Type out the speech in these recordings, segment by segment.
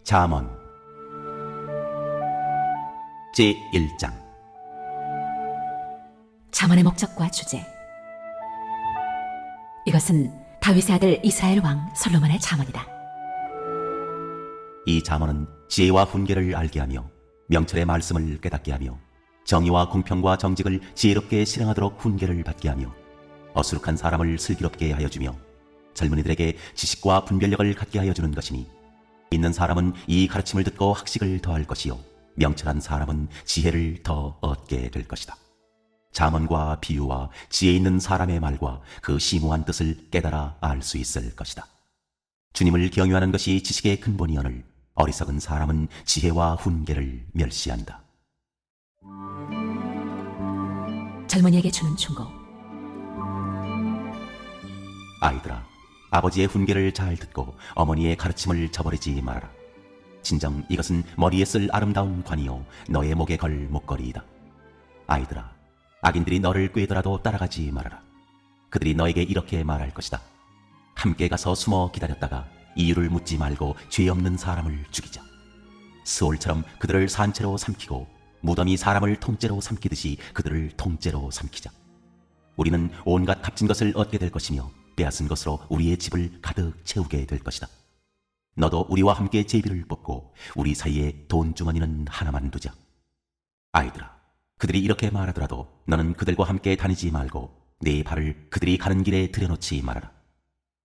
잠언 제1장. 잠언의 목적과 주제. 이것은 다윗의 아들 이스라엘 왕 솔로몬의 잠언이다. 이 잠언은 지혜와 훈계를 알게 하며 명철의 말씀을 깨닫게 하며 정의와 공평과 정직을 지혜롭게 실행하도록 훈계를 받게 하며 어수룩한 사람을 슬기롭게 하여 주며 젊은이들에게 지식과 분별력을 갖게 하여 주는 것이니, 있는 사람은 이 가르침을 듣고 학식을 더할 것이요 명철한 사람은 지혜를 더 얻게 될 것이다. 잠언과 비유와 지혜 있는 사람의 말과 그 심오한 뜻을 깨달아 알 수 있을 것이다. 주님을 경유하는 것이 지식의 근본이오늘 어리석은 사람은 지혜와 훈계를 멸시한다. 젊은이에게 주는 충고. 아이들아, 아버지의 훈계를 잘 듣고 어머니의 가르침을 저버리지 말아라. 진정 이것은 머리에 쓸 아름다운 관이요 너의 목에 걸 목걸이이다. 아이들아, 악인들이 너를 꾀더라도 따라가지 말아라. 그들이 너에게 이렇게 말할 것이다. 함께 가서 숨어 기다렸다가 이유를 묻지 말고 죄 없는 사람을 죽이자. 스올처럼 그들을 산채로 삼키고 무덤이 사람을 통째로 삼키듯이 그들을 통째로 삼키자. 우리는 온갖 값진 것을 얻게 될 것이며 빼앗은 것으로 우리의 집을 가득 채우게 될 것이다. 너도 우리와 함께 제비를 뽑고 우리 사이에 돈 주머니는 하나만 두자. 아이들아, 그들이 이렇게 말하더라도 너는 그들과 함께 다니지 말고 네 발을 그들이 가는 길에 들여놓지 말아라.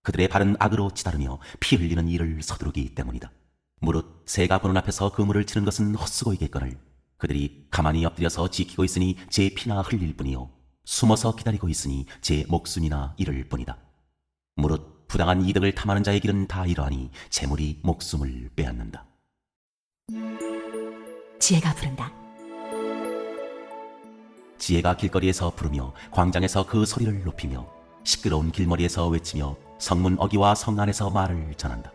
그들의 발은 악으로 치다르며 피 흘리는 일을 서두르기 때문이다. 무릇 새가 보는 앞에서 그물을 치는 것은 헛수고이겠거늘 그들이 가만히 엎드려서 지키고 있으니 제 피나 흘릴 뿐이요 숨어서 기다리고 있으니 제 목숨이나 잃을 뿐이다. 무릇 부당한 이득을 탐하는 자의 길은 다 이러하니 재물이 목숨을 빼앗는다. 지혜가 부른다. 지혜가 길거리에서 부르며 광장에서 그 소리를 높이며 시끄러운 길머리에서 외치며 성문 어귀와 성 안에서 말을 전한다.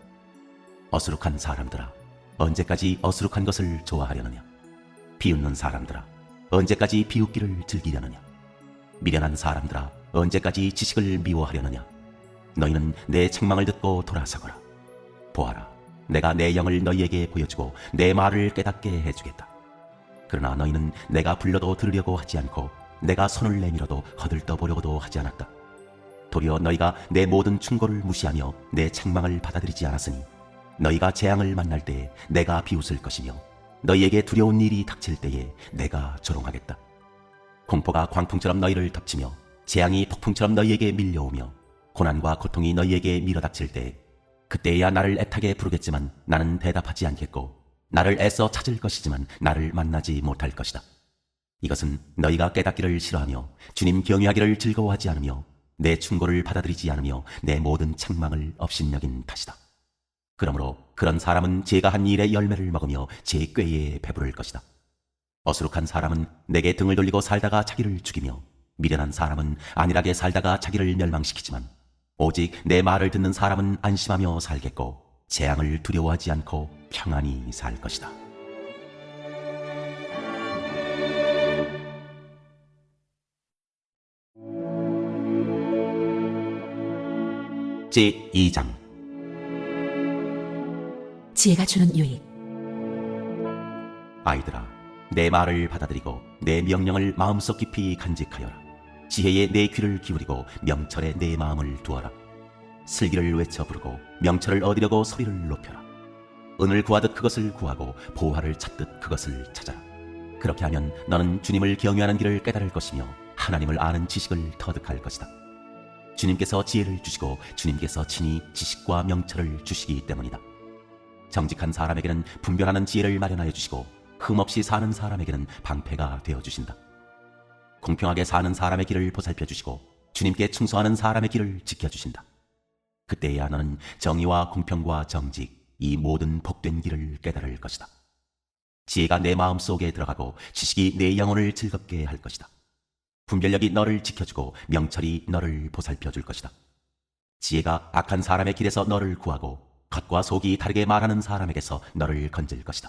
어수룩한 사람들아, 언제까지 어수룩한 것을 좋아하려느냐? 비웃는 사람들아, 언제까지 비웃기를 즐기려느냐? 미련한 사람들아, 언제까지 지식을 미워하려느냐? 너희는 내 책망을 듣고 돌아서거라. 보아라, 내가 내 영을 너희에게 보여주고 내 말을 깨닫게 해주겠다. 그러나 너희는 내가 불러도 들으려고 하지 않고 내가 손을 내밀어도 거들떠보려고도 하지 않았다. 도리어 너희가 내 모든 충고를 무시하며 내 책망을 받아들이지 않았으니 너희가 재앙을 만날 때에 내가 비웃을 것이며 너희에게 두려운 일이 닥칠 때에 내가 조롱하겠다. 공포가 광풍처럼 너희를 덮치며 재앙이 폭풍처럼 너희에게 밀려오며 고난과 고통이 너희에게 밀어닥칠 때 그때야 나를 애타게 부르겠지만 나는 대답하지 않겠고 나를 애써 찾을 것이지만 나를 만나지 못할 것이다. 이것은 너희가 깨닫기를 싫어하며 주님 경외하기를 즐거워하지 않으며 내 충고를 받아들이지 않으며 내 모든 책망을 업신여긴 탓이다. 그러므로 그런 사람은 제가 한 일의 열매를 먹으며 제 꾀에 배부를 것이다. 어수룩한 사람은 내게 등을 돌리고 살다가 자기를 죽이며 미련한 사람은 안일하게 살다가 자기를 멸망시키지만 오직 내 말을 듣는 사람은 안심하며 살겠고 재앙을 두려워하지 않고 평안히 살 것이다. 제2장. 지혜가 주는 유익. 아이들아, 내 말을 받아들이고 내 명령을 마음속 깊이 간직하여라. 지혜에 내 귀를 기울이고 명철에 내 마음을 두어라. 슬기를 외쳐 부르고 명철을 얻으려고 소리를 높여라. 은을 구하듯 그것을 구하고 보화를 찾듯 그것을 찾아라. 그렇게 하면 너는 주님을 경외하는 길을 깨달을 것이며 하나님을 아는 지식을 터득할 것이다. 주님께서 지혜를 주시고 주님께서 친히 지식과 명철을 주시기 때문이다. 정직한 사람에게는 분별하는 지혜를 마련하여 주시고 흠없이 사는 사람에게는 방패가 되어 주신다. 공평하게 사는 사람의 길을 보살펴 주시고 주님께 충성하는 사람의 길을 지켜주신다. 그때야 너는 정의와 공평과 정직, 이 모든 복된 길을 깨달을 것이다. 지혜가 내 마음속에 들어가고 지식이 내 영혼을 즐겁게 할 것이다. 분별력이 너를 지켜주고 명철이 너를 보살펴 줄 것이다. 지혜가 악한 사람의 길에서 너를 구하고 겉과 속이 다르게 말하는 사람에게서 너를 건질 것이다.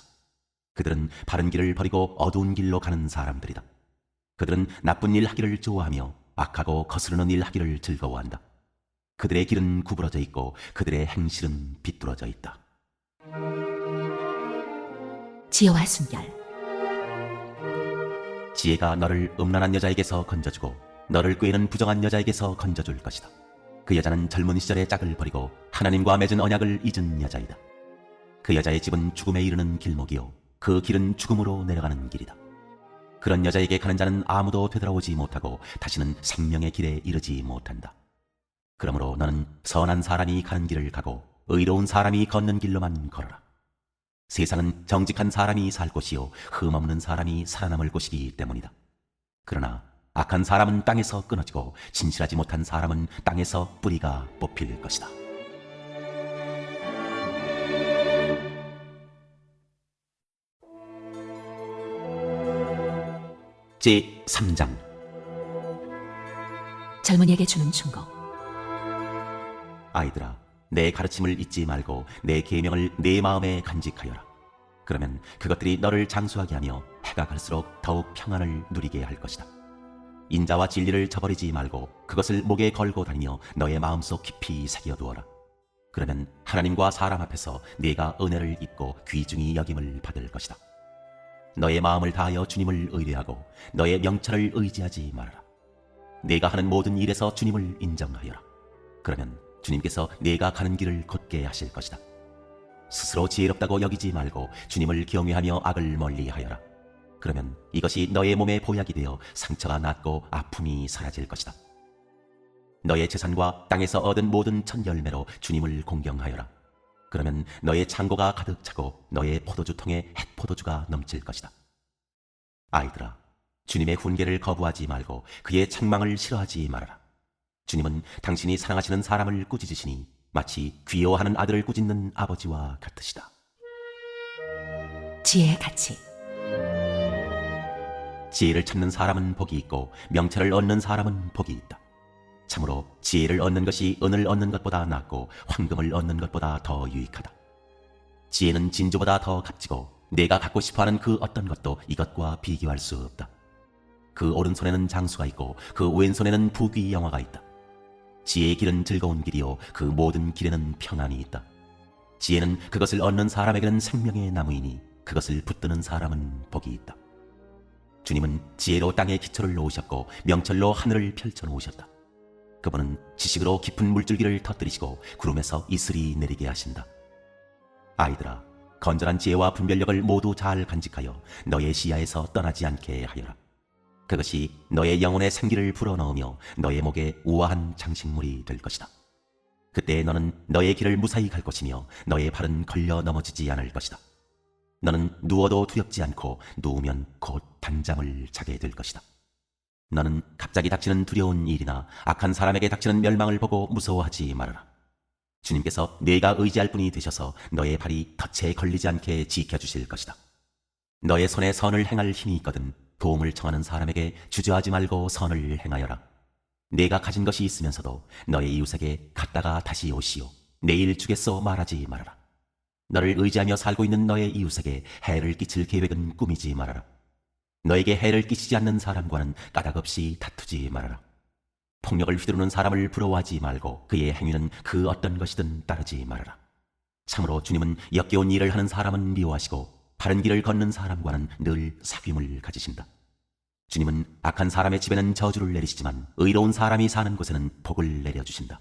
그들은 바른 길을 버리고 어두운 길로 가는 사람들이다. 그들은 나쁜 일 하기를 좋아하며 악하고 거스르는 일 하기를 즐거워한다. 그들의 길은 구부러져 있고 그들의 행실은 비뚤어져 있다. 지혜와 순결. 지혜가 너를 음란한 여자에게서 건져주고 너를 꾀는 부정한 여자에게서 건져줄 것이다. 그 여자는 젊은 시절의 짝을 버리고 하나님과 맺은 언약을 잊은 여자이다. 그 여자의 집은 죽음에 이르는 길목이요 그 길은 죽음으로 내려가는 길이다. 그런 여자에게 가는 자는 아무도 되돌아오지 못하고 다시는 생명의 길에 이르지 못한다. 그러므로 너는 선한 사람이 가는 길을 가고 의로운 사람이 걷는 길로만 걸어라. 세상은 정직한 사람이 살 곳이요 흠없는 사람이 살아남을 곳이기 때문이다. 그러나 악한 사람은 땅에서 끊어지고 진실하지 못한 사람은 땅에서 뿌리가 뽑힐 것이다. 제3장 젊은이에게 주는 충고. 아이들아, 내 가르침을 잊지 말고 내 계명을 내 마음에 간직하여라. 그러면 그것들이 너를 장수하게 하며 해가 갈수록 더욱 평안을 누리게 할 것이다. 인자와 진리를 저버리지 말고 그것을 목에 걸고 다니며 너의 마음속 깊이 새겨두어라. 그러면 하나님과 사람 앞에서 네가 은혜를 입고 귀중히 여김을 받을 것이다. 너의 마음을 다하여 주님을 의뢰하고 너의 명철을 의지하지 말아라. 네가 하는 모든 일에서 주님을 인정하여라. 그러면 주님께서 네가 가는 길을 곧게 하실 것이다. 스스로 지혜롭다고 여기지 말고 주님을 경외하며 악을 멀리하여라. 그러면 이것이 너의 몸에 보약이 되어 상처가 낫고 아픔이 사라질 것이다. 너의 재산과 땅에서 얻은 모든 첫 열매로 주님을 공경하여라. 그러면 너의 창고가 가득 차고 너의 포도주통에 햇포도주가 넘칠 것이다. 아이들아, 주님의 훈계를 거부하지 말고 그의 책망을 싫어하지 말아라. 주님은 당신이 사랑하시는 사람을 꾸짖으시니 마치 귀여워하는 아들을 꾸짖는 아버지와 같으시다. 지혜의 가치. 지혜를 찾는 사람은 복이 있고 명철을 얻는 사람은 복이 있다. 참으로 지혜를 얻는 것이 은을 얻는 것보다 낫고 황금을 얻는 것보다 더 유익하다. 지혜는 진주보다 더 값지고 내가 갖고 싶어하는 그 어떤 것도 이것과 비교할 수 없다. 그 오른손에는 장수가 있고 그 왼손에는 부귀 영화가 있다. 지혜의 길은 즐거운 길이요 그 모든 길에는 평안이 있다. 지혜는 그것을 얻는 사람에게는 생명의 나무이니 그것을 붙드는 사람은 복이 있다. 주님은 지혜로 땅에 기초를 놓으셨고 명철로 하늘을 펼쳐놓으셨다. 그분은 지식으로 깊은 물줄기를 터뜨리시고 구름에서 이슬이 내리게 하신다. 아이들아, 건전한 지혜와 분별력을 모두 잘 간직하여 너의 시야에서 떠나지 않게 하여라. 그것이 너의 영혼의 생기를 불어넣으며 너의 목에 우아한 장식물이 될 것이다. 그때 너는 너의 길을 무사히 갈 것이며 너의 발은 걸려 넘어지지 않을 것이다. 너는 누워도 두렵지 않고 누우면 곧 단잠을 자게 될 것이다. 너는 갑자기 닥치는 두려운 일이나 악한 사람에게 닥치는 멸망을 보고 무서워하지 말아라. 주님께서 네가 의지할 분이 되셔서 너의 발이 덫에 걸리지 않게 지켜주실 것이다. 너의 손에 선을 행할 힘이 있거든 도움을 청하는 사람에게 주저하지 말고 선을 행하여라. 네가 가진 것이 있으면서도 너의 이웃에게 갔다가 다시 오시오. 내일 주겠소 말하지 말아라. 너를 의지하며 살고 있는 너의 이웃에게 해를 끼칠 계획은 꾸미지 말아라. 너에게 해를 끼치지 않는 사람과는 까닭없이 다투지 말아라. 폭력을 휘두르는 사람을 부러워하지 말고 그의 행위는 그 어떤 것이든 따르지 말아라. 참으로 주님은 역겨운 일을 하는 사람은 미워하시고 바른 길을 걷는 사람과는 늘 사귐을 가지신다. 주님은 악한 사람의 집에는 저주를 내리시지만 의로운 사람이 사는 곳에는 복을 내려주신다.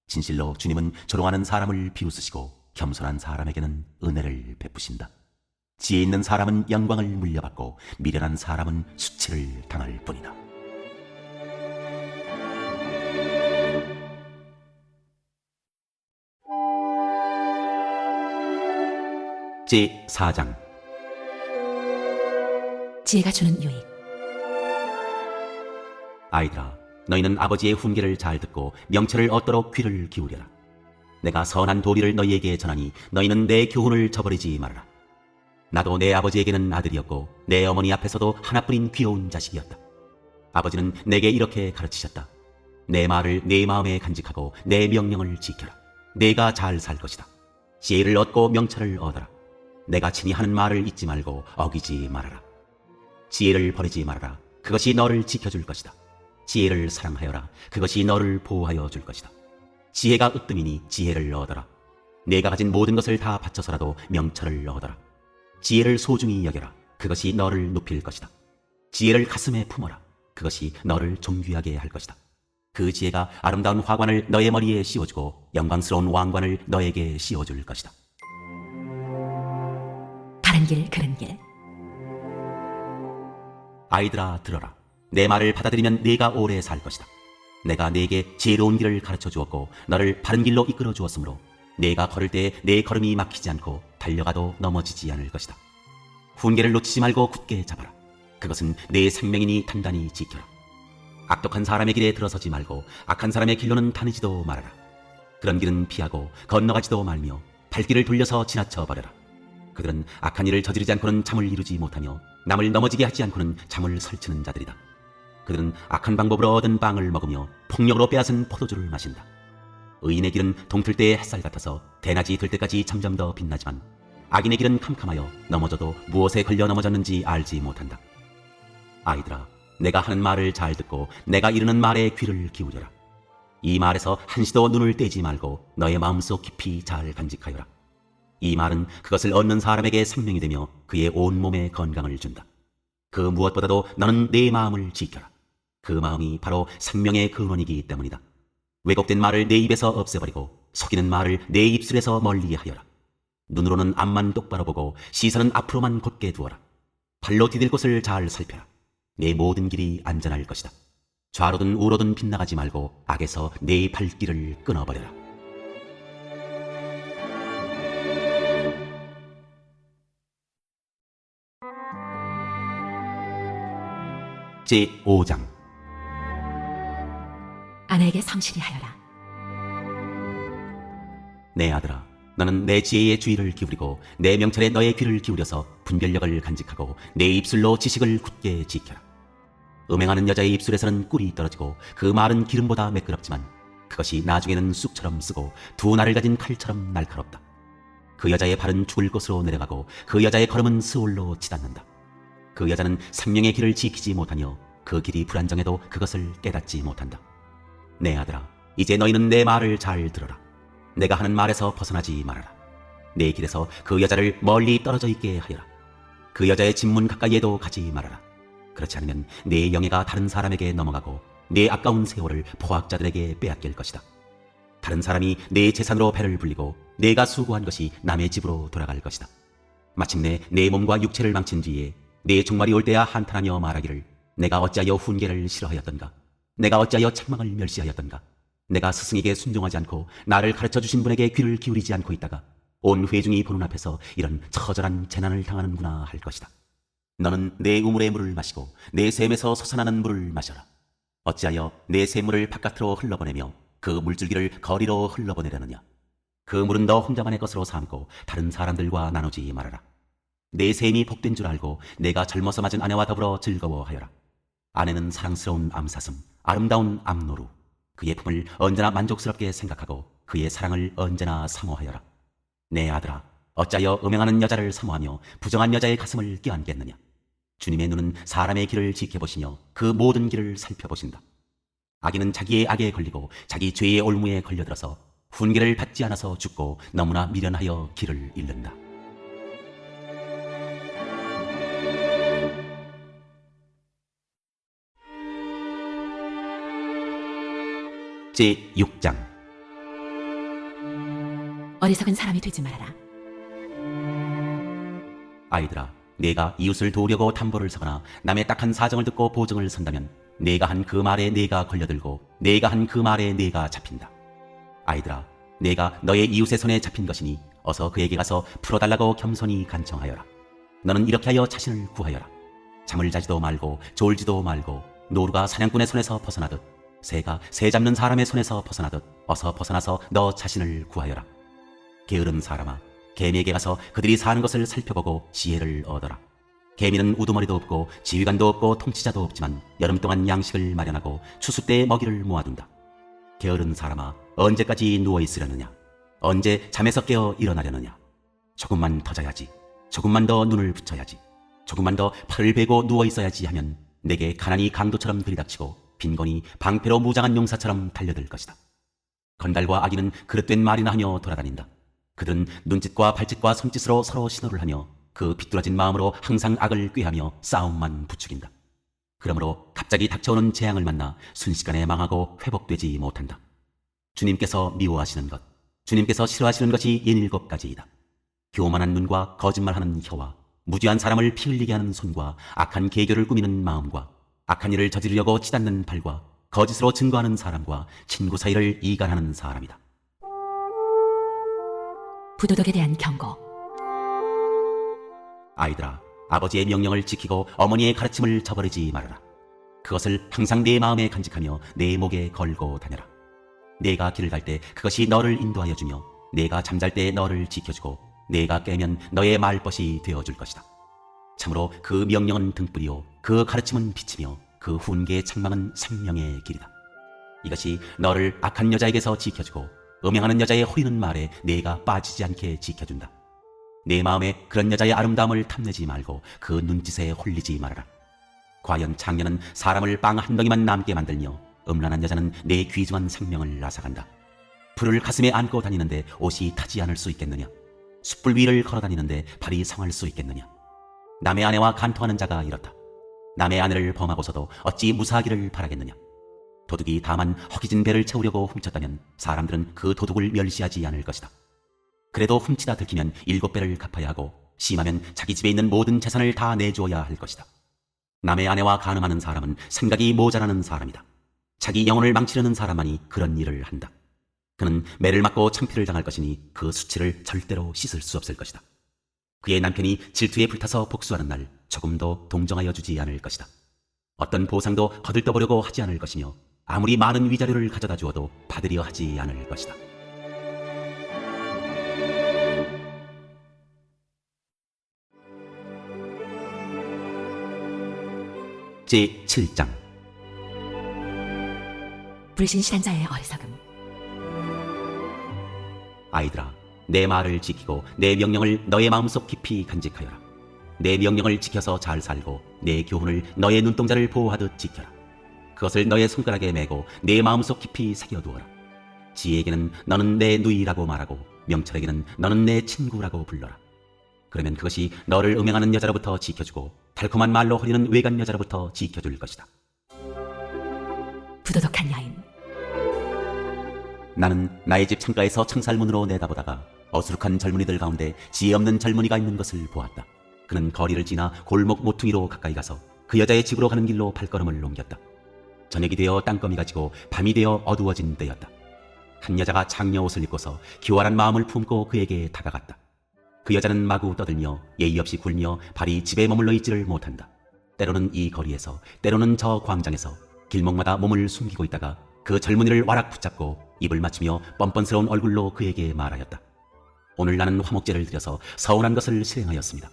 진실로 주님은 조롱하는 사람을 비웃으시고 겸손한 사람에게는 은혜를 베푸신다. 지혜 있는 사람은 영광을 물려받고 미련한 사람은 수치를 당할 뿐이다. 제4장 지혜가 주는 유익. 아이들아, 너희는 아버지의 훈계를 잘 듣고 명철을 얻도록 귀를 기울여라. 내가 선한 도리를 너희에게 전하니 너희는 내 교훈을 저버리지 말아라. 나도 내 아버지에게는 아들이었고 내 어머니 앞에서도 하나뿐인 귀여운 자식이었다. 아버지는 내게 이렇게 가르치셨다. 내 말을 내 마음에 간직하고 내 명령을 지켜라. 내가 잘 살 것이다. 지혜를 얻고 명철을 얻어라. 내가 친히 하는 말을 잊지 말고 어기지 말아라. 지혜를 버리지 말아라. 그것이 너를 지켜줄 것이다. 지혜를 사랑하여라. 그것이 너를 보호하여 줄 것이다. 지혜가 으뜸이니 지혜를 얻어라. 내가 가진 모든 것을 다 바쳐서라도 명철을 얻어라. 지혜를 소중히 여겨라. 그것이 너를 높일 것이다. 지혜를 가슴에 품어라. 그것이 너를 존귀하게 할 것이다. 그 지혜가 아름다운 화관을 너의 머리에 씌워주고 영광스러운 왕관을 너에게 씌워줄 것이다. 바른 길, 그른 길. 아이들아, 들어라. 내 말을 받아들이면 네가 오래 살 것이다. 내가 네게 지혜로운 길을 가르쳐 주었고 너를 바른 길로 이끌어 주었으므로 네가 걸을 때 내 걸음이 막히지 않고 달려가도 넘어지지 않을 것이다. 훈계를 놓치지 말고 굳게 잡아라. 그것은 내 생명이니 단단히 지켜라. 악독한 사람의 길에 들어서지 말고 악한 사람의 길로는 다니지도 말아라. 그런 길은 피하고 건너가지도 말며 발길을 돌려서 지나쳐 버려라. 그들은 악한 일을 저지르지 않고는 잠을 이루지 못하며 남을 넘어지게 하지 않고는 잠을 설치는 자들이다. 그들은 악한 방법으로 얻은 빵을 먹으며 폭력으로 빼앗은 포도주를 마신다. 의인의 길은 동틀 때의 햇살 같아서 대낮이 될 때까지 점점 더 빛나지만 악인의 길은 캄캄하여 넘어져도 무엇에 걸려 넘어졌는지 알지 못한다. 아이들아, 내가 하는 말을 잘 듣고 내가 이르는 말에 귀를 기울여라. 이 말에서 한시도 눈을 떼지 말고 너의 마음속 깊이 잘 간직하여라. 이 말은 그것을 얻는 사람에게 생명이 되며 그의 온 몸에 건강을 준다. 그 무엇보다도 너는 내 마음을 지켜라. 그 마음이 바로 생명의 근원이기 때문이다. 왜곡된 말을 내 입에서 없애버리고 속이는 말을 내 입술에서 멀리하여라. 눈으로는 앞만 똑바로 보고 시선은 앞으로만 곧게 두어라. 발로 디딜 곳을 잘 살펴라. 내 모든 길이 안전할 것이다. 좌로든 우로든 빗나가지 말고 악에서 내 발길을 끊어버려라. 제5장. 아내에게 성실히 하여라. 내 아들아, 너는 내 지혜의 주의를 기울이고 내 명철에 너의 귀를 기울여서 분별력을 간직하고 내 입술로 지식을 굳게 지켜라. 음행하는 여자의 입술에서는 꿀이 떨어지고 그 말은 기름보다 매끄럽지만 그것이 나중에는 쑥처럼 쓰고 두 날을 가진 칼처럼 날카롭다. 그 여자의 발은 죽을 곳으로 내려가고 그 여자의 걸음은 스올로 치닫는다. 그 여자는 생명의 길을 지키지 못하며 그 길이 불안정해도 그것을 깨닫지 못한다. 내 아들아, 이제 너희는 내 말을 잘 들어라. 내가 하는 말에서 벗어나지 말아라. 내 길에서 그 여자를 멀리 떨어져 있게 하여라. 그 여자의 집문 가까이에도 가지 말아라. 그렇지 않으면 내 영예가 다른 사람에게 넘어가고 내 아까운 세월을 포악자들에게 빼앗길 것이다. 다른 사람이 내 재산으로 배를 불리고 내가 수고한 것이 남의 집으로 돌아갈 것이다. 마침내 내 몸과 육체를 망친 뒤에 내 종말이 올 때야 한탄하며 말하기를 내가 어찌하여 훈계를 싫어하였던가. 내가 어찌하여 책망을 멸시하였던가. 내가 스승에게 순종하지 않고 나를 가르쳐 주신 분에게 귀를 기울이지 않고 있다가 온 회중이 보는 앞에서 이런 처절한 재난을 당하는구나 할 것이다. 너는 내 우물의 물을 마시고 내 샘에서 솟아나는 물을 마셔라. 어찌하여 내 샘물을 바깥으로 흘러보내며 그 물줄기를 거리로 흘러보내려느냐. 그 물은 너 혼자만의 것으로 삼고 다른 사람들과 나누지 말아라. 내 샘이 복된 줄 알고 내가 젊어서 맞은 아내와 더불어 즐거워하여라. 아내는 사랑스러운 암사슴, 아름다운 암노루. 그의 품을 언제나 만족스럽게 생각하고 그의 사랑을 언제나 사모하여라. 내 아들아, 어찌하여 음행하는 여자를 사모하며 부정한 여자의 가슴을 껴안겠느냐. 주님의 눈은 사람의 길을 지켜보시며 그 모든 길을 살펴보신다. 악인은 자기의 악에 걸리고 자기 죄의 올무에 걸려들어서 훈계를 받지 않아서 죽고 너무나 미련하여 길을 잃는다. 제6장. 어리석은 사람이 되지 말아라. 아이들아, 내가 이웃을 도우려고 담보를 서거나 남의 딱한 사정을 듣고 보증을 선다면 내가 한 그 말에 내가 걸려들고 내가 한 그 말에 내가 잡힌다. 아이들아, 내가 너의 이웃의 손에 잡힌 것이니 어서 그에게 가서 풀어달라고 겸손히 간청하여라. 너는 이렇게 하여 자신을 구하여라. 잠을 자지도 말고 졸지도 말고 노루가 사냥꾼의 손에서 벗어나듯 새가 새 잡는 사람의 손에서 벗어나듯 어서 벗어나서 너 자신을 구하여라. 게으른 사람아, 개미에게 가서 그들이 사는 것을 살펴보고 지혜를 얻어라. 개미는 우두머리도 없고 지휘관도 없고 통치자도 없지만 여름 동안 양식을 마련하고 추수 때에 먹이를 모아둔다. 게으른 사람아, 언제까지 누워있으려느냐. 언제 잠에서 깨어 일어나려느냐. 조금만 더 자야지. 조금만 더 눈을 붙여야지. 조금만 더 팔을 베고 누워있어야지 하면 내게 가난이 강도처럼 들이닥치고 빈곤이 방패로 무장한 용사처럼 달려들 것이다. 건달과 아기는 그릇된 말이나 하며 돌아다닌다. 그들은 눈짓과 발짓과 손짓으로 서로 신호를 하며 그 비뚤어진 마음으로 항상 악을 꾀하며 싸움만 부추긴다. 그러므로 갑자기 닥쳐오는 재앙을 만나 순식간에 망하고 회복되지 못한다. 주님께서 미워하시는 것, 주님께서 싫어하시는 것이 17가지이다. 교만한 눈과 거짓말하는 혀와 무죄한 사람을 피 흘리게 하는 손과 악한 계교를 꾸미는 마음과 악한 일을 저지르려고 치닫는 발과 거짓으로 증거하는 사람과 친구 사이를 이간하는 사람이다. 부도덕에 대한 경고. 아이들아, 아버지의 명령을 지키고 어머니의 가르침을 저버리지 말아라. 그것을 항상 내 마음에 간직하며 내 목에 걸고 다녀라. 내가 길을 갈 때 그것이 너를 인도하여 주며 내가 잠잘 때 너를 지켜주고 내가 깨면 너의 말벗이 되어줄 것이다. 참으로 그 명령은 등불이요 그 가르침은 빛이며 그 훈계의 책망은 생명의 길이다. 이것이 너를 악한 여자에게서 지켜주고 음행하는 여자의 호리는 말에 내가 빠지지 않게 지켜준다. 내 마음에 그런 여자의 아름다움을 탐내지 말고 그 눈짓에 홀리지 말아라. 과연 장녀는 사람을 빵 한 덩이만 남게 만들며 음란한 여자는 내 귀중한 생명을 앗아간다. 불을 가슴에 안고 다니는데 옷이 타지 않을 수 있겠느냐? 숯불 위를 걸어 다니는데 발이 상할 수 있겠느냐? 남의 아내와 간통하는 자가 이렇다. 남의 아내를 범하고서도 어찌 무사하기를 바라겠느냐? 도둑이 다만 허기진 배를 채우려고 훔쳤다면 사람들은 그 도둑을 멸시하지 않을 것이다. 그래도 훔치다 들키면 7배를 갚아야 하고 심하면 자기 집에 있는 모든 재산을 다 내주어야 할 것이다. 남의 아내와 간음하는 사람은 생각이 모자라는 사람이다. 자기 영혼을 망치려는 사람만이 그런 일을 한다. 그는 매를 맞고 창피를 당할 것이니 그 수치를 절대로 씻을 수 없을 것이다. 그의 남편이 질투에 불타서 복수하는 날 조금도 동정하여 주지 않을 것이다. 어떤 보상도 거들떠보려고 하지 않을 것이며 아무리 많은 위자료를 가져다 주어도 받으려 하지 않을 것이다. 제7장 불신실한 자의 어리석음. 아이들아, 내 말을 지키고 내 명령을 너의 마음속 깊이 간직하여라. 내 명령을 지켜서 잘 살고 내 교훈을 너의 눈동자를 보호하듯 지켜라. 그것을 너의 손가락에 메고 내 마음속 깊이 새겨두어라. 지혜에게는 너는 내 누이라고 말하고 명철에게는 너는 내 친구라고 불러라. 그러면 그것이 너를 음행하는 여자로부터 지켜주고 달콤한 말로 허리는 외간 여자로부터 지켜줄 것이다. 부도덕한 여인. 나는 나의 집 창가에서 창살문으로 내다보다가 어수룩한 젊은이들 가운데 지혜 없는 젊은이가 있는 것을 보았다. 그는 거리를 지나 골목 모퉁이로 가까이 가서 그 여자의 집으로 가는 길로 발걸음을 옮겼다. 저녁이 되어 땅거미가 지고 밤이 되어 어두워진 때였다. 한 여자가 장녀 옷을 입고서 기활한 마음을 품고 그에게 다가갔다. 그 여자는 마구 떠들며 예의 없이 굴며 발이 집에 머물러 있지를 못한다. 때로는 이 거리에서 때로는 저 광장에서 길목마다 몸을 숨기고 있다가 그 젊은이를 와락 붙잡고 입을 맞추며 뻔뻔스러운 얼굴로 그에게 말하였다. 오늘 나는 화목제를 드려서 서운한 것을 실행하였습니다.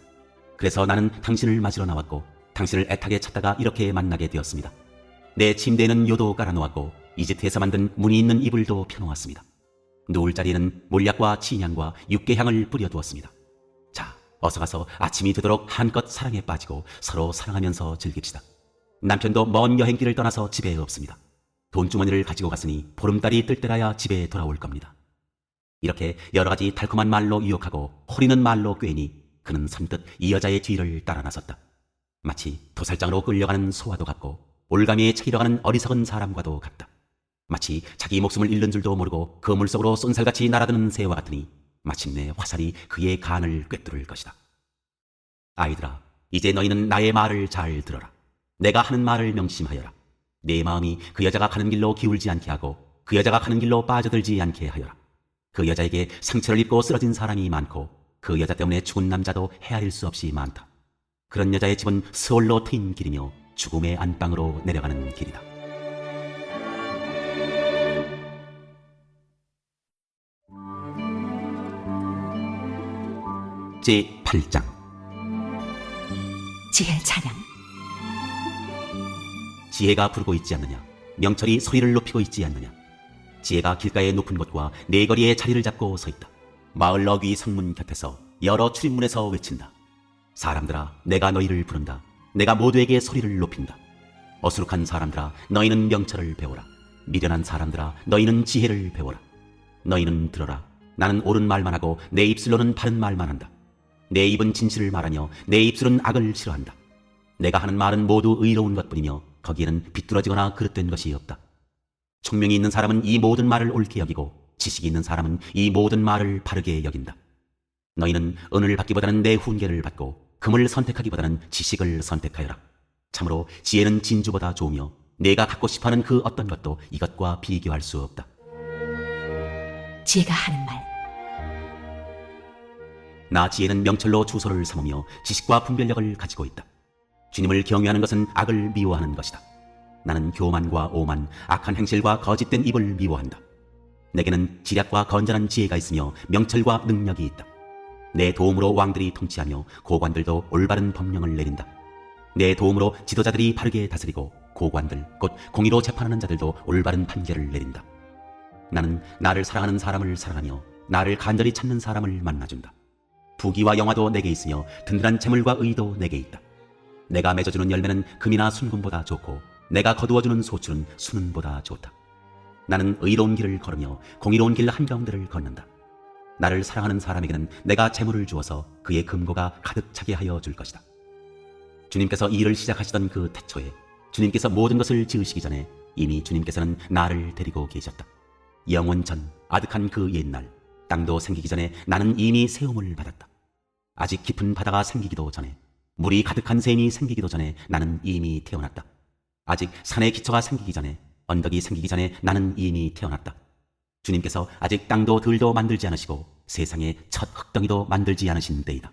그래서 나는 당신을 맞으러 나왔고 당신을 애타게 찾다가 이렇게 만나게 되었습니다. 내 침대에는 요도 깔아놓았고 이집트에서 만든 무늬 있는 이불도 펴놓았습니다. 누울 자리에는 몰약과 친향과 육개향을 뿌려두었습니다. 자, 어서 가서 아침이 되도록 한껏 사랑에 빠지고 서로 사랑하면서 즐깁시다. 남편도 먼 여행길을 떠나서 집에 없습니다. 돈주머니를 가지고 갔으니 보름달이 뜰 때라야 집에 돌아올 겁니다. 이렇게 여러 가지 달콤한 말로 유혹하고 호리는 말로 꿰니 그는 선뜻 이 여자의 뒤를 따라 나섰다. 마치 도살장으로 끌려가는 소와도 같고 올가미에 차기러 가는 어리석은 사람과도 같다. 마치 자기 목숨을 잃는 줄도 모르고 그 물속으로 쏜살같이 날아드는 새와 같으니 마침내 화살이 그의 간을 꿰뚫을 것이다. 아이들아, 이제 너희는 나의 말을 잘 들어라. 내가 하는 말을 명심하여라. 내 마음이 그 여자가 가는 길로 기울지 않게 하고 그 여자가 가는 길로 빠져들지 않게 하여라. 그 여자에게 상처를 입고 쓰러진 사람이 많고 그 여자 때문에 죽은 남자도 헤아릴 수 없이 많다. 그런 여자의 집은 스올로 트인 길이며 죽음의 안방으로 내려가는 길이다. 제8장 지혜 찬양. 지혜가 부르고 있지 않느냐? 명철이 소리를 높이고 있지 않느냐? 지혜가 길가의 높은 곳과 네거리에 자리를 잡고 서 있다. 마을 어귀 성문 곁에서 여러 출입문에서 외친다. 사람들아, 내가 너희를 부른다. 내가 모두에게 소리를 높인다. 어수룩한 사람들아, 너희는 명철을 배워라. 미련한 사람들아, 너희는 지혜를 배워라. 너희는 들어라. 나는 옳은 말만 하고 내 입술로는 바른 말만 한다. 내 입은 진실을 말하며 내 입술은 악을 싫어한다. 내가 하는 말은 모두 의로운 것뿐이며 거기에는 비뚤어지거나 그릇된 것이 없다. 총명이 있는 사람은 이 모든 말을 옳게 여기고 지식이 있는 사람은 이 모든 말을 바르게 여긴다. 너희는 은을 받기보다는 내 훈계를 받고 금을 선택하기보다는 지식을 선택하여라. 참으로 지혜는 진주보다 좋으며 내가 갖고 싶어하는 그 어떤 것도 이것과 비교할 수 없다. 지혜가 하는 말. 나 지혜는 명철로 주소를 삼으며 지식과 분별력을 가지고 있다. 주님을 경외하는 것은 악을 미워하는 것이다. 나는 교만과 오만, 악한 행실과 거짓된 입을 미워한다. 내게는 지략과 건전한 지혜가 있으며 명철과 능력이 있다. 내 도움으로 왕들이 통치하며 고관들도 올바른 법령을 내린다. 내 도움으로 지도자들이 바르게 다스리고 고관들, 곧 공의로 재판하는 자들도 올바른 판결을 내린다. 나는 나를 사랑하는 사람을 사랑하며 나를 간절히 찾는 사람을 만나준다. 부귀와 영화도 내게 있으며 든든한 재물과 의도 내게 있다. 내가 맺어주는 열매는 금이나 순금보다 좋고 내가 거두어주는 소출은 순은보다 좋다. 나는 의로운 길을 걸으며 공의로운 길 한가운데를 걷는다. 나를 사랑하는 사람에게는 내가 재물을 주어서 그의 금고가 가득 차게 하여 줄 것이다. 주님께서 이 일을 시작하시던 그 태초에 주님께서 모든 것을 지으시기 전에 이미 주님께서는 나를 데리고 계셨다. 영원 전 아득한 그 옛날 땅도 생기기 전에 나는 이미 세움을 받았다. 아직 깊은 바다가 생기기도 전에 물이 가득한 샘이 생기기도 전에 나는 이미 태어났다. 아직 산의 기초가 생기기 전에 언덕이 생기기 전에 나는 이미 태어났다. 주님께서 아직 땅도 들도 만들지 않으시고 세상에 첫 흙덩이도 만들지 않으신 때이다.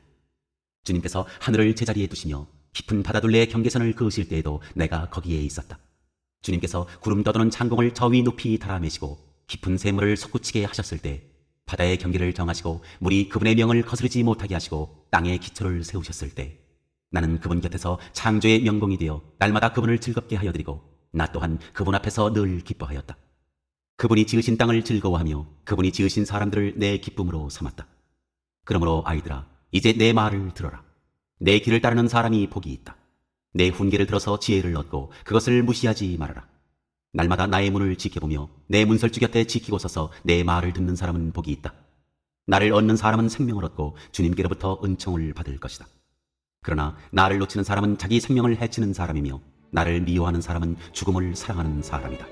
주님께서 하늘을 제자리에 두시며 깊은 바다둘레의 경계선을 그으실 때에도 내가 거기에 있었다. 주님께서 구름 떠도는 창공을 저 위 높이 달아매시고 깊은 샘물을 솟구치게 하셨을 때 바다의 경계를 정하시고 물이 그분의 명을 거스르지 못하게 하시고 땅의 기초를 세우셨을 때 나는 그분 곁에서 창조의 명공이 되어 날마다 그분을 즐겁게 하여 드리고 나 또한 그분 앞에서 늘 기뻐하였다. 그분이 지으신 땅을 즐거워하며 그분이 지으신 사람들을 내 기쁨으로 삼았다. 그러므로 아이들아, 이제 내 말을 들어라. 내 길을 따르는 사람이 복이 있다. 내 훈계를 들어서 지혜를 얻고 그것을 무시하지 말아라. 날마다 나의 문을 지켜보며 내 문설주 곁에 지키고 서서 내 말을 듣는 사람은 복이 있다. 나를 얻는 사람은 생명을 얻고 주님께로부터 은총을 받을 것이다. 그러나 나를 놓치는 사람은 자기 생명을 해치는 사람이며 나를 미워하는 사람은 죽음을 사랑하는 사람이다.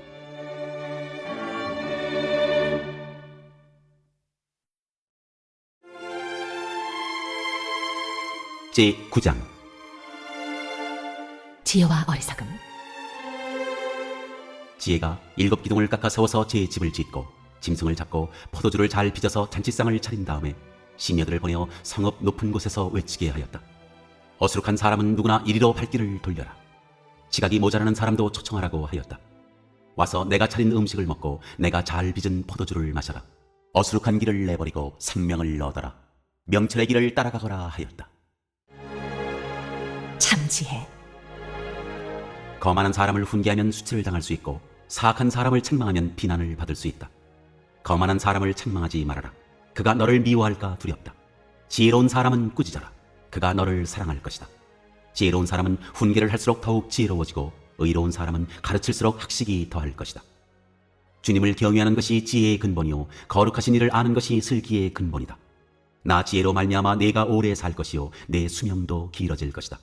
제9장 지혜와 어리석음. 지혜가 7기둥을 깎아 세워서 제 집을 짓고 짐승을 잡고 포도주를 잘 빚어서 잔치상을 차린 다음에 시녀들을 보내어 성읍 높은 곳에서 외치게 하였다. 어수룩한 사람은 누구나 이리로 발길을 돌려라. 지각이 모자라는 사람도 초청하라고 하였다. 와서 내가 차린 음식을 먹고 내가 잘 빚은 포도주를 마셔라. 어수룩한 길을 내버리고 생명을 얻어라. 명철의 길을 따라가거라 하였다. 참 지혜. 거만한 사람을 훈계하면 수치를 당할 수 있고 사악한 사람을 책망하면 비난을 받을 수 있다. 거만한 사람을 책망하지 말아라. 그가 너를 미워할까 두렵다. 지혜로운 사람은 꾸짖어라. 그가 너를 사랑할 것이다. 지혜로운 사람은 훈계를 할수록 더욱 지혜로워지고 의로운 사람은 가르칠수록 학식이 더할 것이다. 주님을 경외하는 것이 지혜의 근본이요 거룩하신 이를 아는 것이 슬기의 근본이다. 나 지혜로 말미암아 내가 오래 살 것이요 내 수명도 길어질 것이다.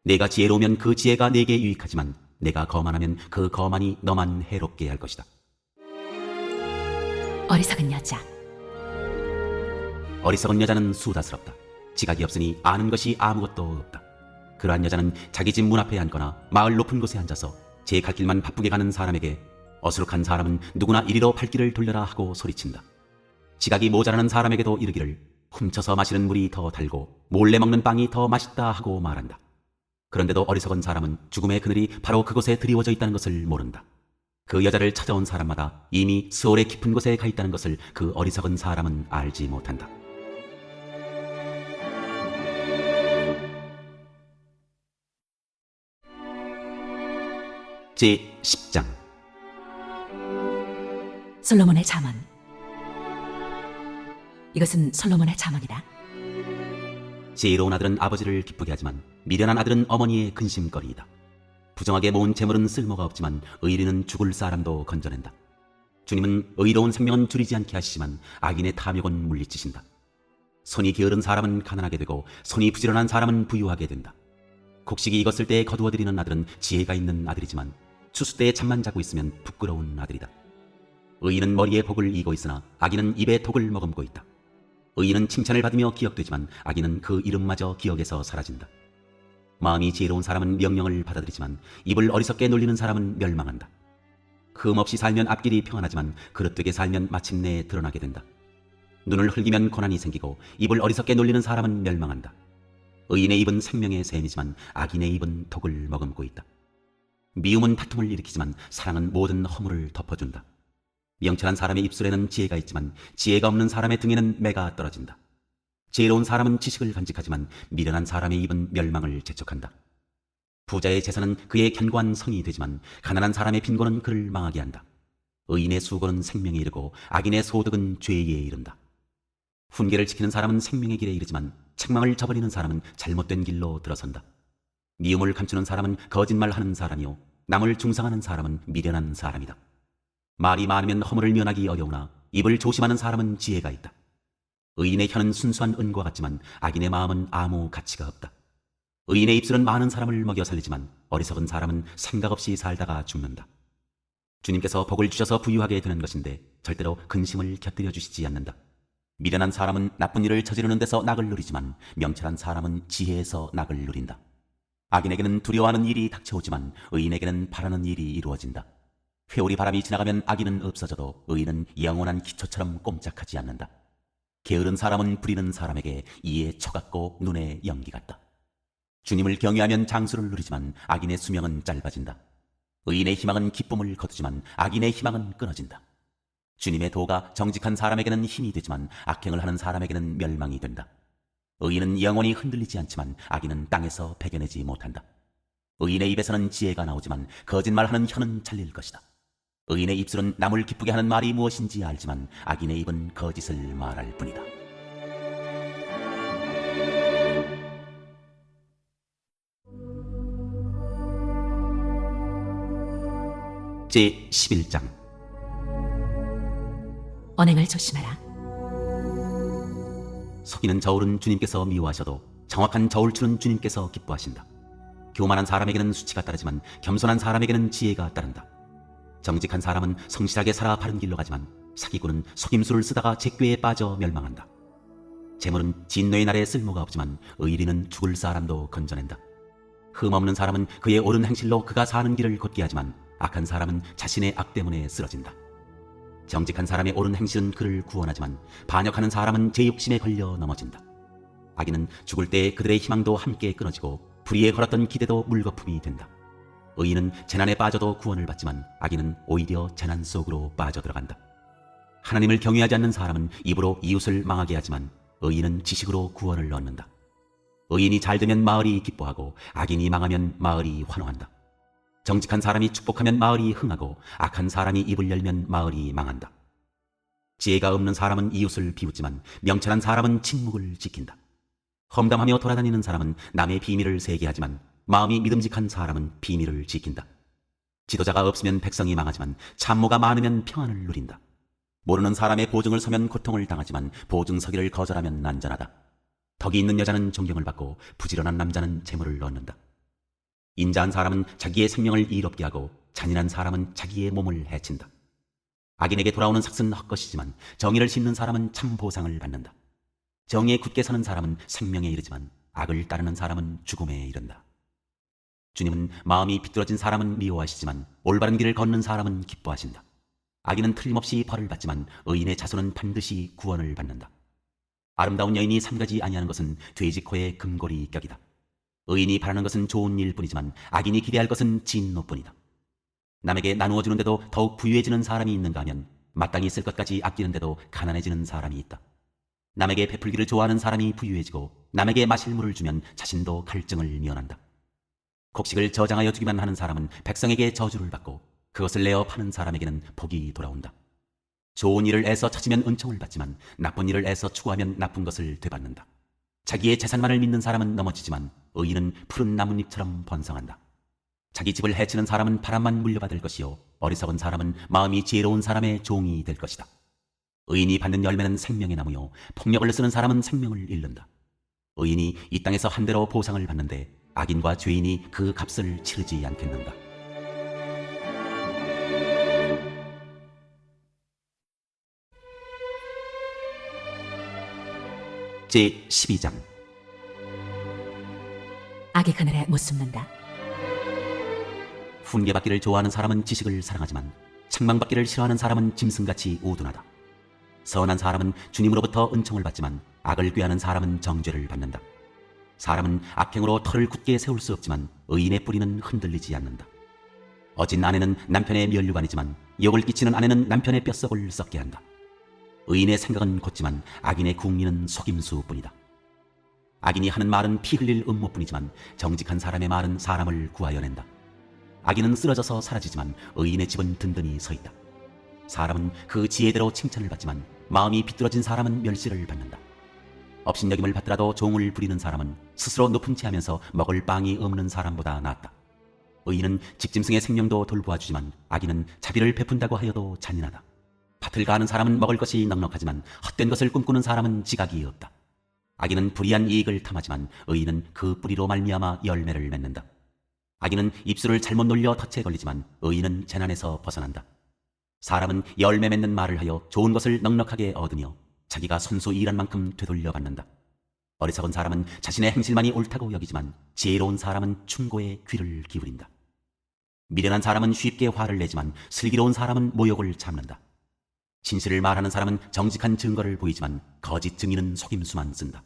내가 지혜로우면 그 지혜가 내게 유익하지만 내가 거만하면 그 거만이 너만 해롭게 할 것이다. 어리석은 여자. 어리석은 여자는 수다스럽다. 지각이 없으니 아는 것이 아무것도 없다. 그러한 여자는 자기 집 문 앞에 앉거나 마을 높은 곳에 앉아서 제 갈 길만 바쁘게 가는 사람에게 어수룩한 사람은 누구나 이리로 발길을 돌려라 하고 소리친다. 지각이 모자라는 사람에게도 이르기를 훔쳐서 마시는 물이 더 달고 몰래 먹는 빵이 더 맛있다 하고 말한다. 그런데도 어리석은 사람은 죽음의 그늘이 바로 그곳에 드리워져 있다는 것을 모른다. 그 여자를 찾아온 사람마다 이미 스올의 깊은 곳에 가 있다는 것을 그 어리석은 사람은 알지 못한다. 제10장 솔로몬의 잠언. 이것은 솔로몬의 잠언이다. 지혜로운 아들은 아버지를 기쁘게 하지만 미련한 아들은 어머니의 근심거리이다. 부정하게 모은 재물은 쓸모가 없지만 의리는 죽을 사람도 건져낸다. 주님은 의로운 생명은 줄이지 않게 하시지만 악인의 탐욕은 물리치신다. 손이 게으른 사람은 가난하게 되고 손이 부지런한 사람은 부유하게 된다. 곡식이 익었을 때 거두어들이는 아들은 지혜가 있는 아들이지만 추수 때에 잠만 자고 있으면 부끄러운 아들이다. 의인은 머리에 복을 이고 있으나 악인은 입에 독을 머금고 있다. 의인은 칭찬을 받으며 기억되지만 악인은 그 이름마저 기억에서 사라진다. 마음이 지혜로운 사람은 명령을 받아들이지만 입을 어리석게 놀리는 사람은 멸망한다. 흠없이 살면 앞길이 평안하지만 그릇되게 살면 마침내 드러나게 된다. 눈을 흘기면 고난이 생기고 입을 어리석게 놀리는 사람은 멸망한다. 의인의 입은 생명의 샘이지만 악인의 입은 독을 머금고 있다. 미움은 다툼을 일으키지만 사랑은 모든 허물을 덮어준다. 명철한 사람의 입술에는 지혜가 있지만 지혜가 없는 사람의 등에는 매가 떨어진다. 지혜로운 사람은 지식을 간직하지만 미련한 사람의 입은 멸망을 재촉한다. 부자의 재산은 그의 견고한 성이 되지만 가난한 사람의 빈곤은 그를 망하게 한다. 의인의 수고는 생명에 이르고 악인의 소득은 죄에 이른다. 훈계를 지키는 사람은 생명의 길에 이르지만 책망을 저버리는 사람은 잘못된 길로 들어선다. 미움을 감추는 사람은 거짓말하는 사람이요 남을 중상하는 사람은 미련한 사람이다. 말이 많으면 허물을 면하기 어려우나 입을 조심하는 사람은 지혜가 있다. 의인의 혀는 순수한 은과 같지만 악인의 마음은 아무 가치가 없다. 의인의 입술은 많은 사람을 먹여 살리지만 어리석은 사람은 생각 없이 살다가 죽는다. 주님께서 복을 주셔서 부유하게 되는 것인데 절대로 근심을 곁들여 주시지 않는다. 미련한 사람은 나쁜 일을 저지르는 데서 낙을 누리지만 명철한 사람은 지혜에서 낙을 누린다. 악인에게는 두려워하는 일이 닥쳐오지만 의인에게는 바라는 일이 이루어진다. 회오리 바람이 지나가면 악인은 없어져도 의인은 영원한 기초처럼 꼼짝하지 않는다. 게으른 사람은 부리는 사람에게 이에 처같고 눈에 연기 같다. 주님을 경외하면 장수를 누리지만 악인의 수명은 짧아진다. 의인의 희망은 기쁨을 거두지만 악인의 희망은 끊어진다. 주님의 도가 정직한 사람에게는 힘이 되지만 악행을 하는 사람에게는 멸망이 된다. 의인은 영원히 흔들리지 않지만 악인은 땅에서 배겨내지 못한다. 의인의 입에서는 지혜가 나오지만 거짓말하는 혀는 잘릴 것이다. 의인의 입술은 남을 기쁘게 하는 말이 무엇인지 알지만 악인의 입은 거짓을 말할 뿐이다. 제11장 언행을 조심하라. 속이는 저울은 주님께서 미워하셔도 정확한 저울추는 주님께서 기뻐하신다. 교만한 사람에게는 수치가 따르지만 겸손한 사람에게는 지혜가 따른다. 정직한 사람은 성실하게 살아 바른 길로 가지만 사기꾼은 속임수를 쓰다가 제꾀에 빠져 멸망한다. 재물은 진노의 날에 쓸모가 없지만 의리는 죽을 사람도 건져낸다. 흠없는 사람은 그의 옳은 행실로 그가 사는 길을 걷게 하지만 악한 사람은 자신의 악 때문에 쓰러진다. 정직한 사람의 옳은 행실은 그를 구원하지만 반역하는 사람은 제 욕심에 걸려 넘어진다. 악인은 죽을 때 그들의 희망도 함께 끊어지고 불의에 걸었던 기대도 물거품이 된다. 의인은 재난에 빠져도 구원을 받지만 악인은 오히려 재난 속으로 빠져들어간다. 하나님을 경외하지 않는 사람은 입으로 이웃을 망하게 하지만 의인은 지식으로 구원을 얻는다. 의인이 잘 되면 마을이 기뻐하고 악인이 망하면 마을이 환호한다. 정직한 사람이 축복하면 마을이 흥하고 악한 사람이 입을 열면 마을이 망한다. 지혜가 없는 사람은 이웃을 비웃지만 명철한 사람은 침묵을 지킨다. 험담하며 돌아다니는 사람은 남의 비밀을 세게 하지만 마음이 믿음직한 사람은 비밀을 지킨다. 지도자가 없으면 백성이 망하지만 참모가 많으면 평안을 누린다. 모르는 사람의 보증을 서면 고통을 당하지만 보증 서기를 거절하면 안전하다. 덕이 있는 여자는 존경을 받고 부지런한 남자는 재물을 얻는다. 인자한 사람은 자기의 생명을 이롭게 하고 잔인한 사람은 자기의 몸을 해친다. 악인에게 돌아오는 삭은 헛것이지만 정의를 싣는 사람은 참 보상을 받는다. 정의에 굳게 서는 사람은 생명에 이르지만 악을 따르는 사람은 죽음에 이른다. 주님은 마음이 비뚤어진 사람은 미워하시지만 올바른 길을 걷는 사람은 기뻐하신다. 악인은 틀림없이 벌을 받지만 의인의 자손은 반드시 구원을 받는다. 아름다운 여인이 삼가지 아니하는 것은 돼지 코에 금고리 격이다. 의인이 바라는 것은 좋은 일뿐이지만 악인이 기대할 것은 진노뿐이다. 남에게 나누어 주는데도 더욱 부유해지는 사람이 있는가 하면 마땅히 쓸 것까지 아끼는데도 가난해지는 사람이 있다. 남에게 베풀기를 좋아하는 사람이 부유해지고 남에게 마실 물을 주면 자신도 갈증을 면한다. 곡식을 저장하여 주기만 하는 사람은 백성에게 저주를 받고 그것을 내어 파는 사람에게는 복이 돌아온다. 좋은 일을 애써 찾으면 은총을 받지만 나쁜 일을 애써 추구하면 나쁜 것을 되받는다. 자기의 재산만을 믿는 사람은 넘어지지만 의인은 푸른 나뭇잎처럼 번성한다. 자기 집을 해치는 사람은 바람만 물려받을 것이요 어리석은 사람은 마음이 지혜로운 사람의 종이 될 것이다. 의인이 받는 열매는 생명의 나무요 폭력을 쓰는 사람은 생명을 잃는다. 의인이 이 땅에서 한 대로 보상을 받는데 악인과 죄인이 그 값을 치르지 않겠는가. 제 12장. 악의 그늘에 못 숨는다. 훈계받기를 좋아하는 사람은 지식을 사랑하지만 책망받기를 싫어하는 사람은 짐승같이 우둔하다. 선한 사람은 주님으로부터 은총을 받지만 악을 꾀하는 사람은 정죄를 받는다. 사람은 악행으로 털을 굳게 세울 수 없지만 의인의 뿌리는 흔들리지 않는다. 어진 아내는 남편의 면류관이지만 욕을 끼치는 아내는 남편의 뼛속을 썩게 한다. 의인의 생각은 곧지만 악인의 궁리는 속임수뿐이다. 악인이 하는 말은 피 흘릴 음모뿐이지만 정직한 사람의 말은 사람을 구하여낸다. 악인은 쓰러져서 사라지지만 의인의 집은 든든히 서 있다. 사람은 그 지혜대로 칭찬을 받지만 마음이 비뚤어진 사람은 멸시를 받는다. 업신여김을 받더라도 종을 부리는 사람은 스스로 높은 채 하면서 먹을 빵이 없는 사람보다 낫다. 의인은 집짐승의 생명도 돌보아주지만 악인은 자비를 베푼다고 하여도 잔인하다. 밭을 가하는 사람은 먹을 것이 넉넉하지만 헛된 것을 꿈꾸는 사람은 지각이 없다. 악인은 불의한 이익을 탐하지만 의인은 그 뿌리로 말미암아 열매를 맺는다. 악인은 입술을 잘못 놀려 덫에 걸리지만 의인은 재난에서 벗어난다. 사람은 열매 맺는 말을 하여 좋은 것을 넉넉하게 얻으며 자기가 선수 일한 만큼 되돌려 받는다. 어리석은 사람은 자신의 행실만이 옳다고 여기지만 지혜로운 사람은 충고에 귀를 기울인다. 미련한 사람은 쉽게 화를 내지만 슬기로운 사람은 모욕을 참는다. 진실을 말하는 사람은 정직한 증거를 보이지만 거짓 증인은 속임수만 쓴다.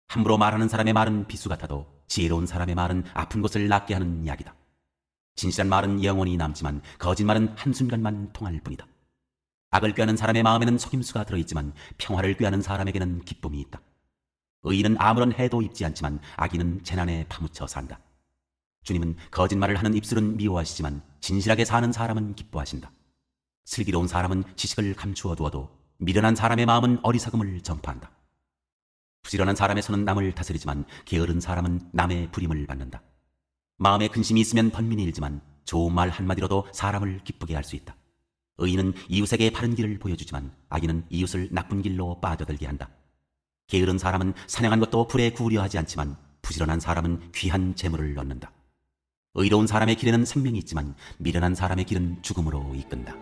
함부로 말하는 사람의 말은 비수 같아도 지혜로운 사람의 말은 아픈 곳을 낫게 하는 약이다. 진실한 말은 영원히 남지만 거짓말은 한순간만 통할 뿐이다. 악을 꾀하는 사람의 마음에는 속임수가 들어있지만 평화를 꾀하는 사람에게는 기쁨이 있다. 의인은 아무런 해도 입지 않지만 악인은 재난에 파묻혀 산다. 주님은 거짓말을 하는 입술은 미워하시지만 진실하게 사는 사람은 기뻐하신다. 슬기로운 사람은 지식을 감추어 두어도 미련한 사람의 마음은 어리석음을 전파한다. 부지런한 사람의 손은 남을 다스리지만 게으른 사람은 남의 부림을 받는다. 마음에 근심이 있으면 번민이 일지만 좋은 말 한마디로도 사람을 기쁘게 할 수 있다. 의인은 이웃에게 바른 길을 보여주지만 악인은 이웃을 나쁜 길로 빠져들게 한다. 게으른 사람은 사냥한 것도 불에 구우려 하지 않지만 부지런한 사람은 귀한 재물을 얻는다. 의로운 사람의 길에는 생명이 있지만 미련한 사람의 길은 죽음으로 이끈다.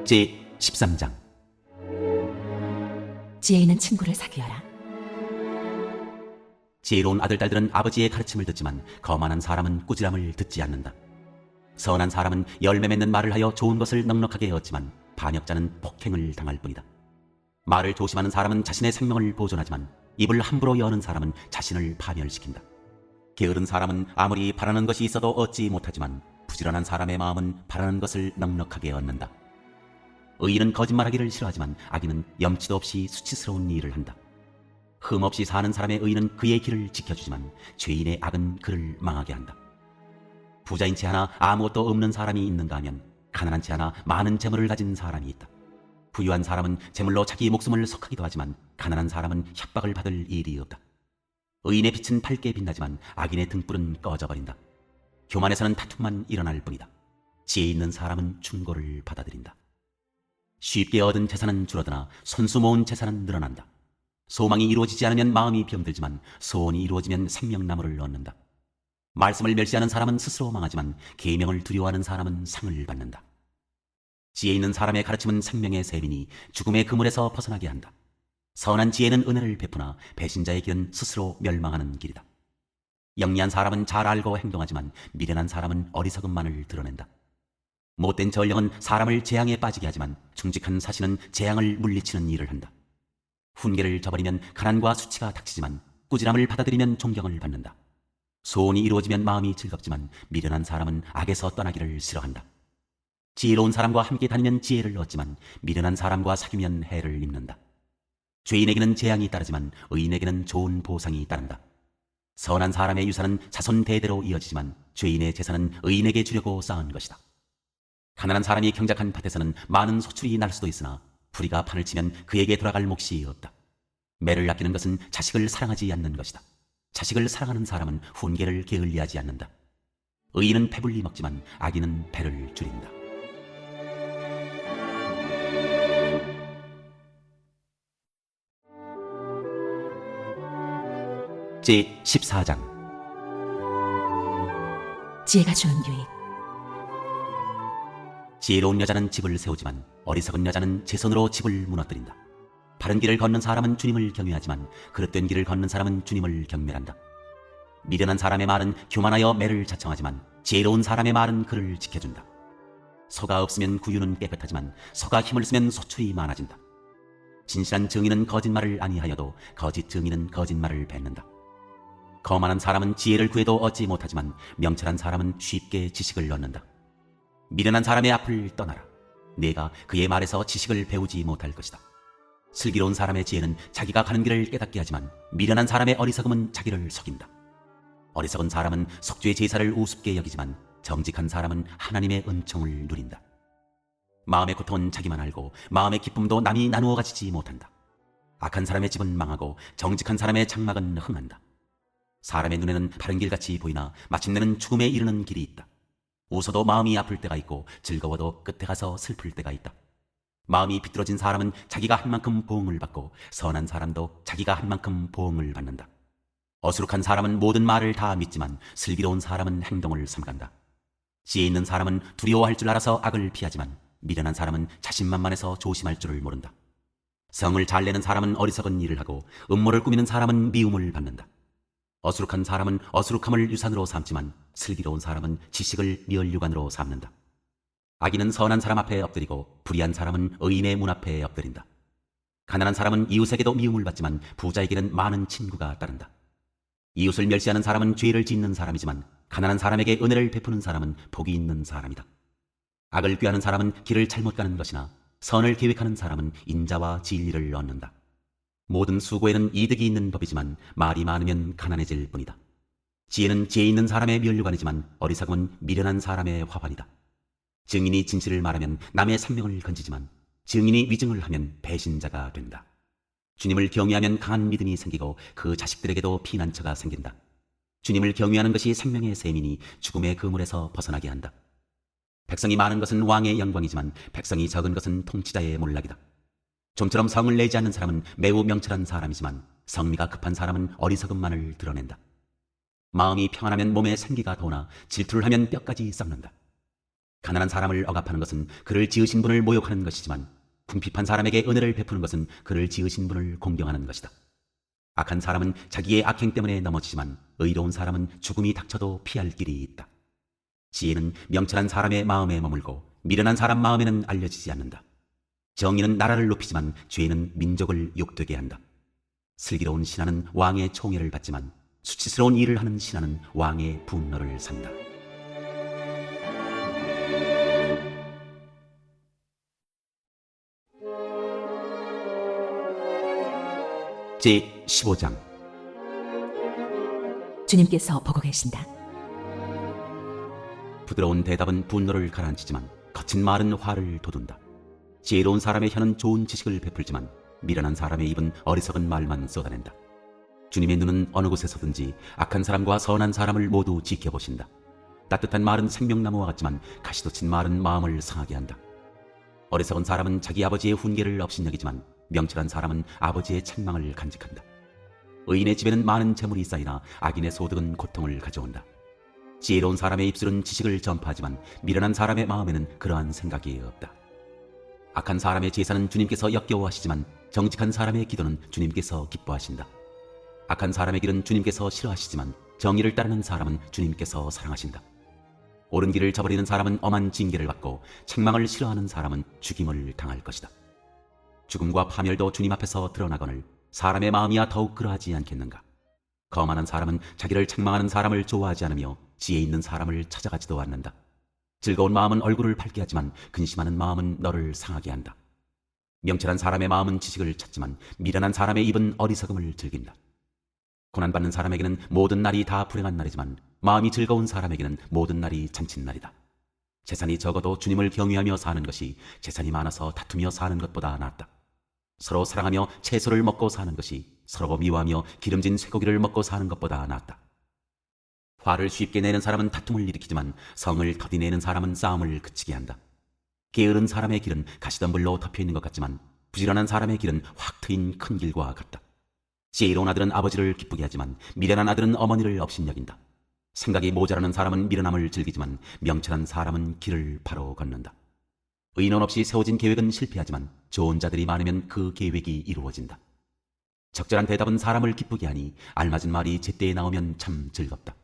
제 13장. 지혜 있는 친구를 사귀어라. 지혜로운 아들 딸들은 아버지의 가르침을 듣지만 거만한 사람은 꾸지람을 듣지 않는다. 선한 사람은 열매 맺는 말을 하여 좋은 것을 넉넉하게 얻지만 반역자는 폭행을 당할 뿐이다. 말을 조심하는 사람은 자신의 생명을 보존하지만 입을 함부로 여는 사람은 자신을 파멸시킨다. 게으른 사람은 아무리 바라는 것이 있어도 얻지 못하지만 부지런한 사람의 마음은 바라는 것을 넉넉하게 얻는다. 의인은 거짓말하기를 싫어하지만 악인은 염치도 없이 수치스러운 일을 한다. 흠없이 사는 사람의 의인은 그의 길을 지켜주지만 죄인의 악은 그를 망하게 한다. 부자인 채 하나 아무것도 없는 사람이 있는가 하면 가난한 채 하나 많은 재물을 가진 사람이 있다. 부유한 사람은 재물로 자기 목숨을 석하기도 하지만 가난한 사람은 협박을 받을 일이 없다. 의인의 빛은 밝게 빛나지만 악인의 등불은 꺼져버린다. 교만에서는 다툼만 일어날 뿐이다. 지혜 있는 사람은 충고를 받아들인다. 쉽게 얻은 재산은 줄어드나 손수 모은 재산은 늘어난다. 소망이 이루어지지 않으면 마음이 병들지만 소원이 이루어지면 생명나무를 얻는다. 말씀을 멸시하는 사람은 스스로 망하지만 계명을 두려워하는 사람은 상을 받는다. 지혜 있는 사람의 가르침은 생명의 샘이니 죽음의 그물에서 벗어나게 한다. 선한 지혜는 은혜를 베푸나 배신자의 길은 스스로 멸망하는 길이다. 영리한 사람은 잘 알고 행동하지만 미련한 사람은 어리석음만을 드러낸다. 못된 전령은 사람을 재앙에 빠지게 하지만 충직한 사신은 재앙을 물리치는 일을 한다. 훈계를 저버리면 가난과 수치가 닥치지만 꾸지람을 받아들이면 존경을 받는다. 소원이 이루어지면 마음이 즐겁지만 미련한 사람은 악에서 떠나기를 싫어한다. 지혜로운 사람과 함께 다니면 지혜를 얻지만 미련한 사람과 사귀면 해를 입는다. 죄인에게는 재앙이 따르지만 의인에게는 좋은 보상이 따른다. 선한 사람의 유산은 자손 대대로 이어지지만 죄인의 재산은 의인에게 주려고 쌓은 것이다. 가난한 사람이 경작한 밭에서는 많은 소출이 날 수도 있으나 부리가 판을 치면 그에게 돌아갈 몫이 없다. 매를 아끼는 것은 자식을 사랑하지 않는 것이다. 자식을 사랑하는 사람은 훈계를 게을리하지 않는다. 의인은 배불리 먹지만 악인은 배를 줄인다. 제14장 지혜가 주는 유익. 지혜로운 여자는 집을 세우지만 어리석은 여자는 제 손으로 집을 무너뜨린다. 바른 길을 걷는 사람은 주님을 경외하지만 그릇된 길을 걷는 사람은 주님을 경멸한다. 미련한 사람의 말은 교만하여 매를 자청하지만 지혜로운 사람의 말은 그를 지켜준다. 소가 없으면 구유는 깨끗하지만 소가 힘을 쓰면 소출이 많아진다. 진실한 증인은 거짓말을 아니하여도 거짓 증인은 거짓말을 뱉는다. 거만한 사람은 지혜를 구해도 얻지 못하지만 명철한 사람은 쉽게 지식을 얻는다. 미련한 사람의 앞을 떠나라. 네가 그의 말에서 지식을 배우지 못할 것이다. 슬기로운 사람의 지혜는 자기가 가는 길을 깨닫게 하지만 미련한 사람의 어리석음은 자기를 속인다. 어리석은 사람은 속죄의 제사를 우습게 여기지만 정직한 사람은 하나님의 은총을 누린다. 마음의 고통은 자기만 알고 마음의 기쁨도 남이 나누어 가지지 못한다. 악한 사람의 집은 망하고 정직한 사람의 장막은 흥한다. 사람의 눈에는 바른 길같이 보이나 마침내는 죽음에 이르는 길이 있다. 웃어도 마음이 아플 때가 있고 즐거워도 끝에 가서 슬플 때가 있다. 마음이 비뚤어진 사람은 자기가 한 만큼 보응을 받고 선한 사람도 자기가 한 만큼 보응을 받는다. 어수룩한 사람은 모든 말을 다 믿지만 슬기로운 사람은 행동을 삼간다. 지혜 있는 사람은 두려워할 줄 알아서 악을 피하지만 미련한 사람은 자신만만해서 조심할 줄을 모른다. 성을 잘 내는 사람은 어리석은 일을 하고 음모를 꾸미는 사람은 미움을 받는다. 어수룩한 사람은 어수룩함을 유산으로 삼지만 슬기로운 사람은 지식을 미얼유관으로 삼는다. 악인은 선한 사람 앞에 엎드리고 불의한 사람은 의인의 문 앞에 엎드린다. 가난한 사람은 이웃에게도 미움을 받지만 부자에게는 많은 친구가 따른다. 이웃을 멸시하는 사람은 죄를 짓는 사람이지만 가난한 사람에게 은혜를 베푸는 사람은 복이 있는 사람이다. 악을 꾀하는 사람은 길을 잘못 가는 것이나 선을 계획하는 사람은 인자와 진리를 얻는다. 모든 수고에는 이득이 있는 법이지만 말이 많으면 가난해질 뿐이다. 지혜는 지혜 있는 사람의 면류관이지만 어리석음은 미련한 사람의 화관이다. 증인이 진실을 말하면 남의 생명을 건지지만 증인이 위증을 하면 배신자가 된다. 주님을 경외하면 강한 믿음이 생기고 그 자식들에게도 피난처가 생긴다. 주님을 경외하는 것이 생명의 셈이니 죽음의 그물에서 벗어나게 한다. 백성이 많은 것은 왕의 영광이지만 백성이 적은 것은 통치자의 몰락이다. 좀처럼 성을 내지 않는 사람은 매우 명철한 사람이지만 성미가 급한 사람은 어리석음만을 드러낸다. 마음이 평안하면 몸에 생기가 도나 질투를 하면 뼈까지 썩는다. 가난한 사람을 억압하는 것은 그를 지으신 분을 모욕하는 것이지만 궁핍한 사람에게 은혜를 베푸는 것은 그를 지으신 분을 공경하는 것이다. 악한 사람은 자기의 악행 때문에 넘어지지만 의로운 사람은 죽음이 닥쳐도 피할 길이 있다. 지혜는 명철한 사람의 마음에 머물고 미련한 사람 마음에는 알려지지 않는다. 정의는 나라를 높이지만 죄는 민족을 욕되게 한다. 슬기로운 신하는 왕의 총애를 받지만 수치스러운 일을 하는 신하는 왕의 분노를 산다. 제15장 주님께서 보고 계신다. 부드러운 대답은 분노를 가라앉히지만 거친 말은 화를 돋운다. 지혜로운 사람의 혀는 좋은 지식을 베풀지만 미련한 사람의 입은 어리석은 말만 쏟아낸다. 주님의 눈은 어느 곳에서든지 악한 사람과 선한 사람을 모두 지켜보신다. 따뜻한 말은 생명나무와 같지만 가시도 친 말은 마음을 상하게 한다. 어리석은 사람은 자기 아버지의 훈계를 업신여기지만 명철한 사람은 아버지의 책망을 간직한다. 의인의 집에는 많은 재물이 쌓이나 악인의 소득은 고통을 가져온다. 지혜로운 사람의 입술은 지식을 전파하지만 미련한 사람의 마음에는 그러한 생각이 없다. 악한 사람의 제사는 주님께서 역겨워하시지만 정직한 사람의 기도는 주님께서 기뻐하신다. 악한 사람의 길은 주님께서 싫어하시지만 정의를 따르는 사람은 주님께서 사랑하신다. 옳은 길을 저버리는 사람은 엄한 징계를 받고 책망을 싫어하는 사람은 죽임을 당할 것이다. 죽음과 파멸도 주님 앞에서 드러나거늘 사람의 마음이야 더욱 그러하지 않겠는가. 거만한 사람은 자기를 책망하는 사람을 좋아하지 않으며 지혜 있는 사람을 찾아가지도 않는다. 즐거운 마음은 얼굴을 밝게 하지만 근심하는 마음은 너를 상하게 한다. 명철한 사람의 마음은 지식을 찾지만 미련한 사람의 입은 어리석음을 즐긴다. 고난받는 사람에게는 모든 날이 다 불행한 날이지만 마음이 즐거운 사람에게는 모든 날이 잔칫날이다. 재산이 적어도 주님을 경외하며 사는 것이 재산이 많아서 다투며 사는 것보다 낫다. 서로 사랑하며 채소를 먹고 사는 것이 서로 미워하며 기름진 쇠고기를 먹고 사는 것보다 낫다. 화를 쉽게 내는 사람은 다툼을 일으키지만 성을 더디 내는 사람은 싸움을 그치게 한다. 게으른 사람의 길은 가시덤불로 덮여있는 것 같지만 부지런한 사람의 길은 확 트인 큰 길과 같다. 지혜로운 아들은 아버지를 기쁘게 하지만 미련한 아들은 어머니를 업신여긴다. 생각이 모자라는 사람은 미련함을 즐기지만 명철한 사람은 길을 바로 걷는다. 의논 없이 세워진 계획은 실패하지만 좋은 자들이 많으면 그 계획이 이루어진다. 적절한 대답은 사람을 기쁘게 하니 알맞은 말이 제때에 나오면 참 즐겁다.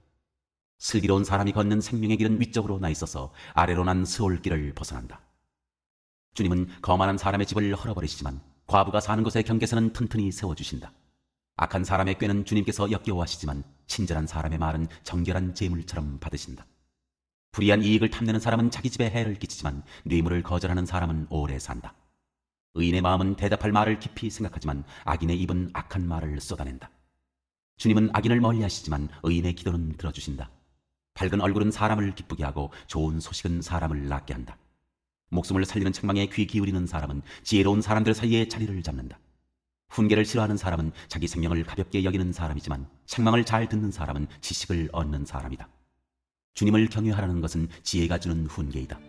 슬기로운 사람이 걷는 생명의 길은 위쪽으로 나 있어서 아래로 난 스올길을 벗어난다. 주님은 거만한 사람의 집을 헐어버리시지만 과부가 사는 곳의 경계선은 튼튼히 세워주신다. 악한 사람의 꾀는 주님께서 역겨워하시지만 친절한 사람의 말은 정결한 재물처럼 받으신다. 불의한 이익을 탐내는 사람은 자기 집에 해를 끼치지만 뇌물을 거절하는 사람은 오래 산다. 의인의 마음은 대답할 말을 깊이 생각하지만 악인의 입은 악한 말을 쏟아낸다. 주님은 악인을 멀리하시지만 의인의 기도는 들어주신다. 밝은 얼굴은 사람을 기쁘게 하고 좋은 소식은 사람을 낫게 한다. 목숨을 살리는 책망에 귀 기울이는 사람은 지혜로운 사람들 사이에 자리를 잡는다. 훈계를 싫어하는 사람은 자기 생명을 가볍게 여기는 사람이지만 책망을 잘 듣는 사람은 지식을 얻는 사람이다. 주님을 경외하라는 것은 지혜가 주는 훈계이다.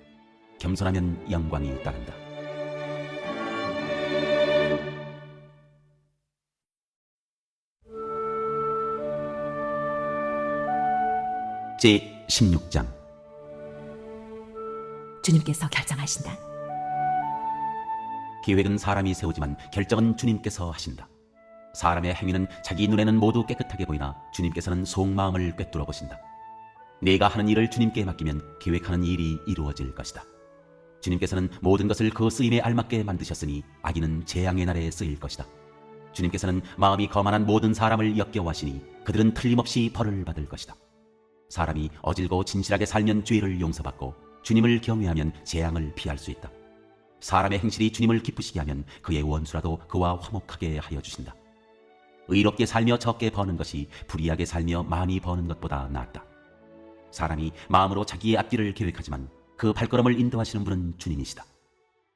겸손하면 영광이 따른다. 제 16장. 주님께서 결정하신다. 계획은 사람이 세우지만 결정은 주님께서 하신다. 사람의 행위는 자기 눈에는 모두 깨끗하게 보이나 주님께서는 속마음을 꿰뚫어 보신다. 내가 하는 일을 주님께 맡기면 계획하는 일이 이루어질 것이다. 주님께서는 모든 것을 그 쓰임에 알맞게 만드셨으니 악인은 재앙의 날에 쓰일 것이다. 주님께서는 마음이 거만한 모든 사람을 역겨워하시니 그들은 틀림없이 벌을 받을 것이다. 사람이 어질고 진실하게 살면 죄를 용서받고 주님을 경외하면 재앙을 피할 수 있다. 사람의 행실이 주님을 기쁘시게 하면 그의 원수라도 그와 화목하게 하여 주신다. 의롭게 살며 적게 버는 것이 불의하게 살며 많이 버는 것보다 낫다. 사람이 마음으로 자기의 앞길을 계획하지만 그 발걸음을 인도하시는 분은 주님이시다.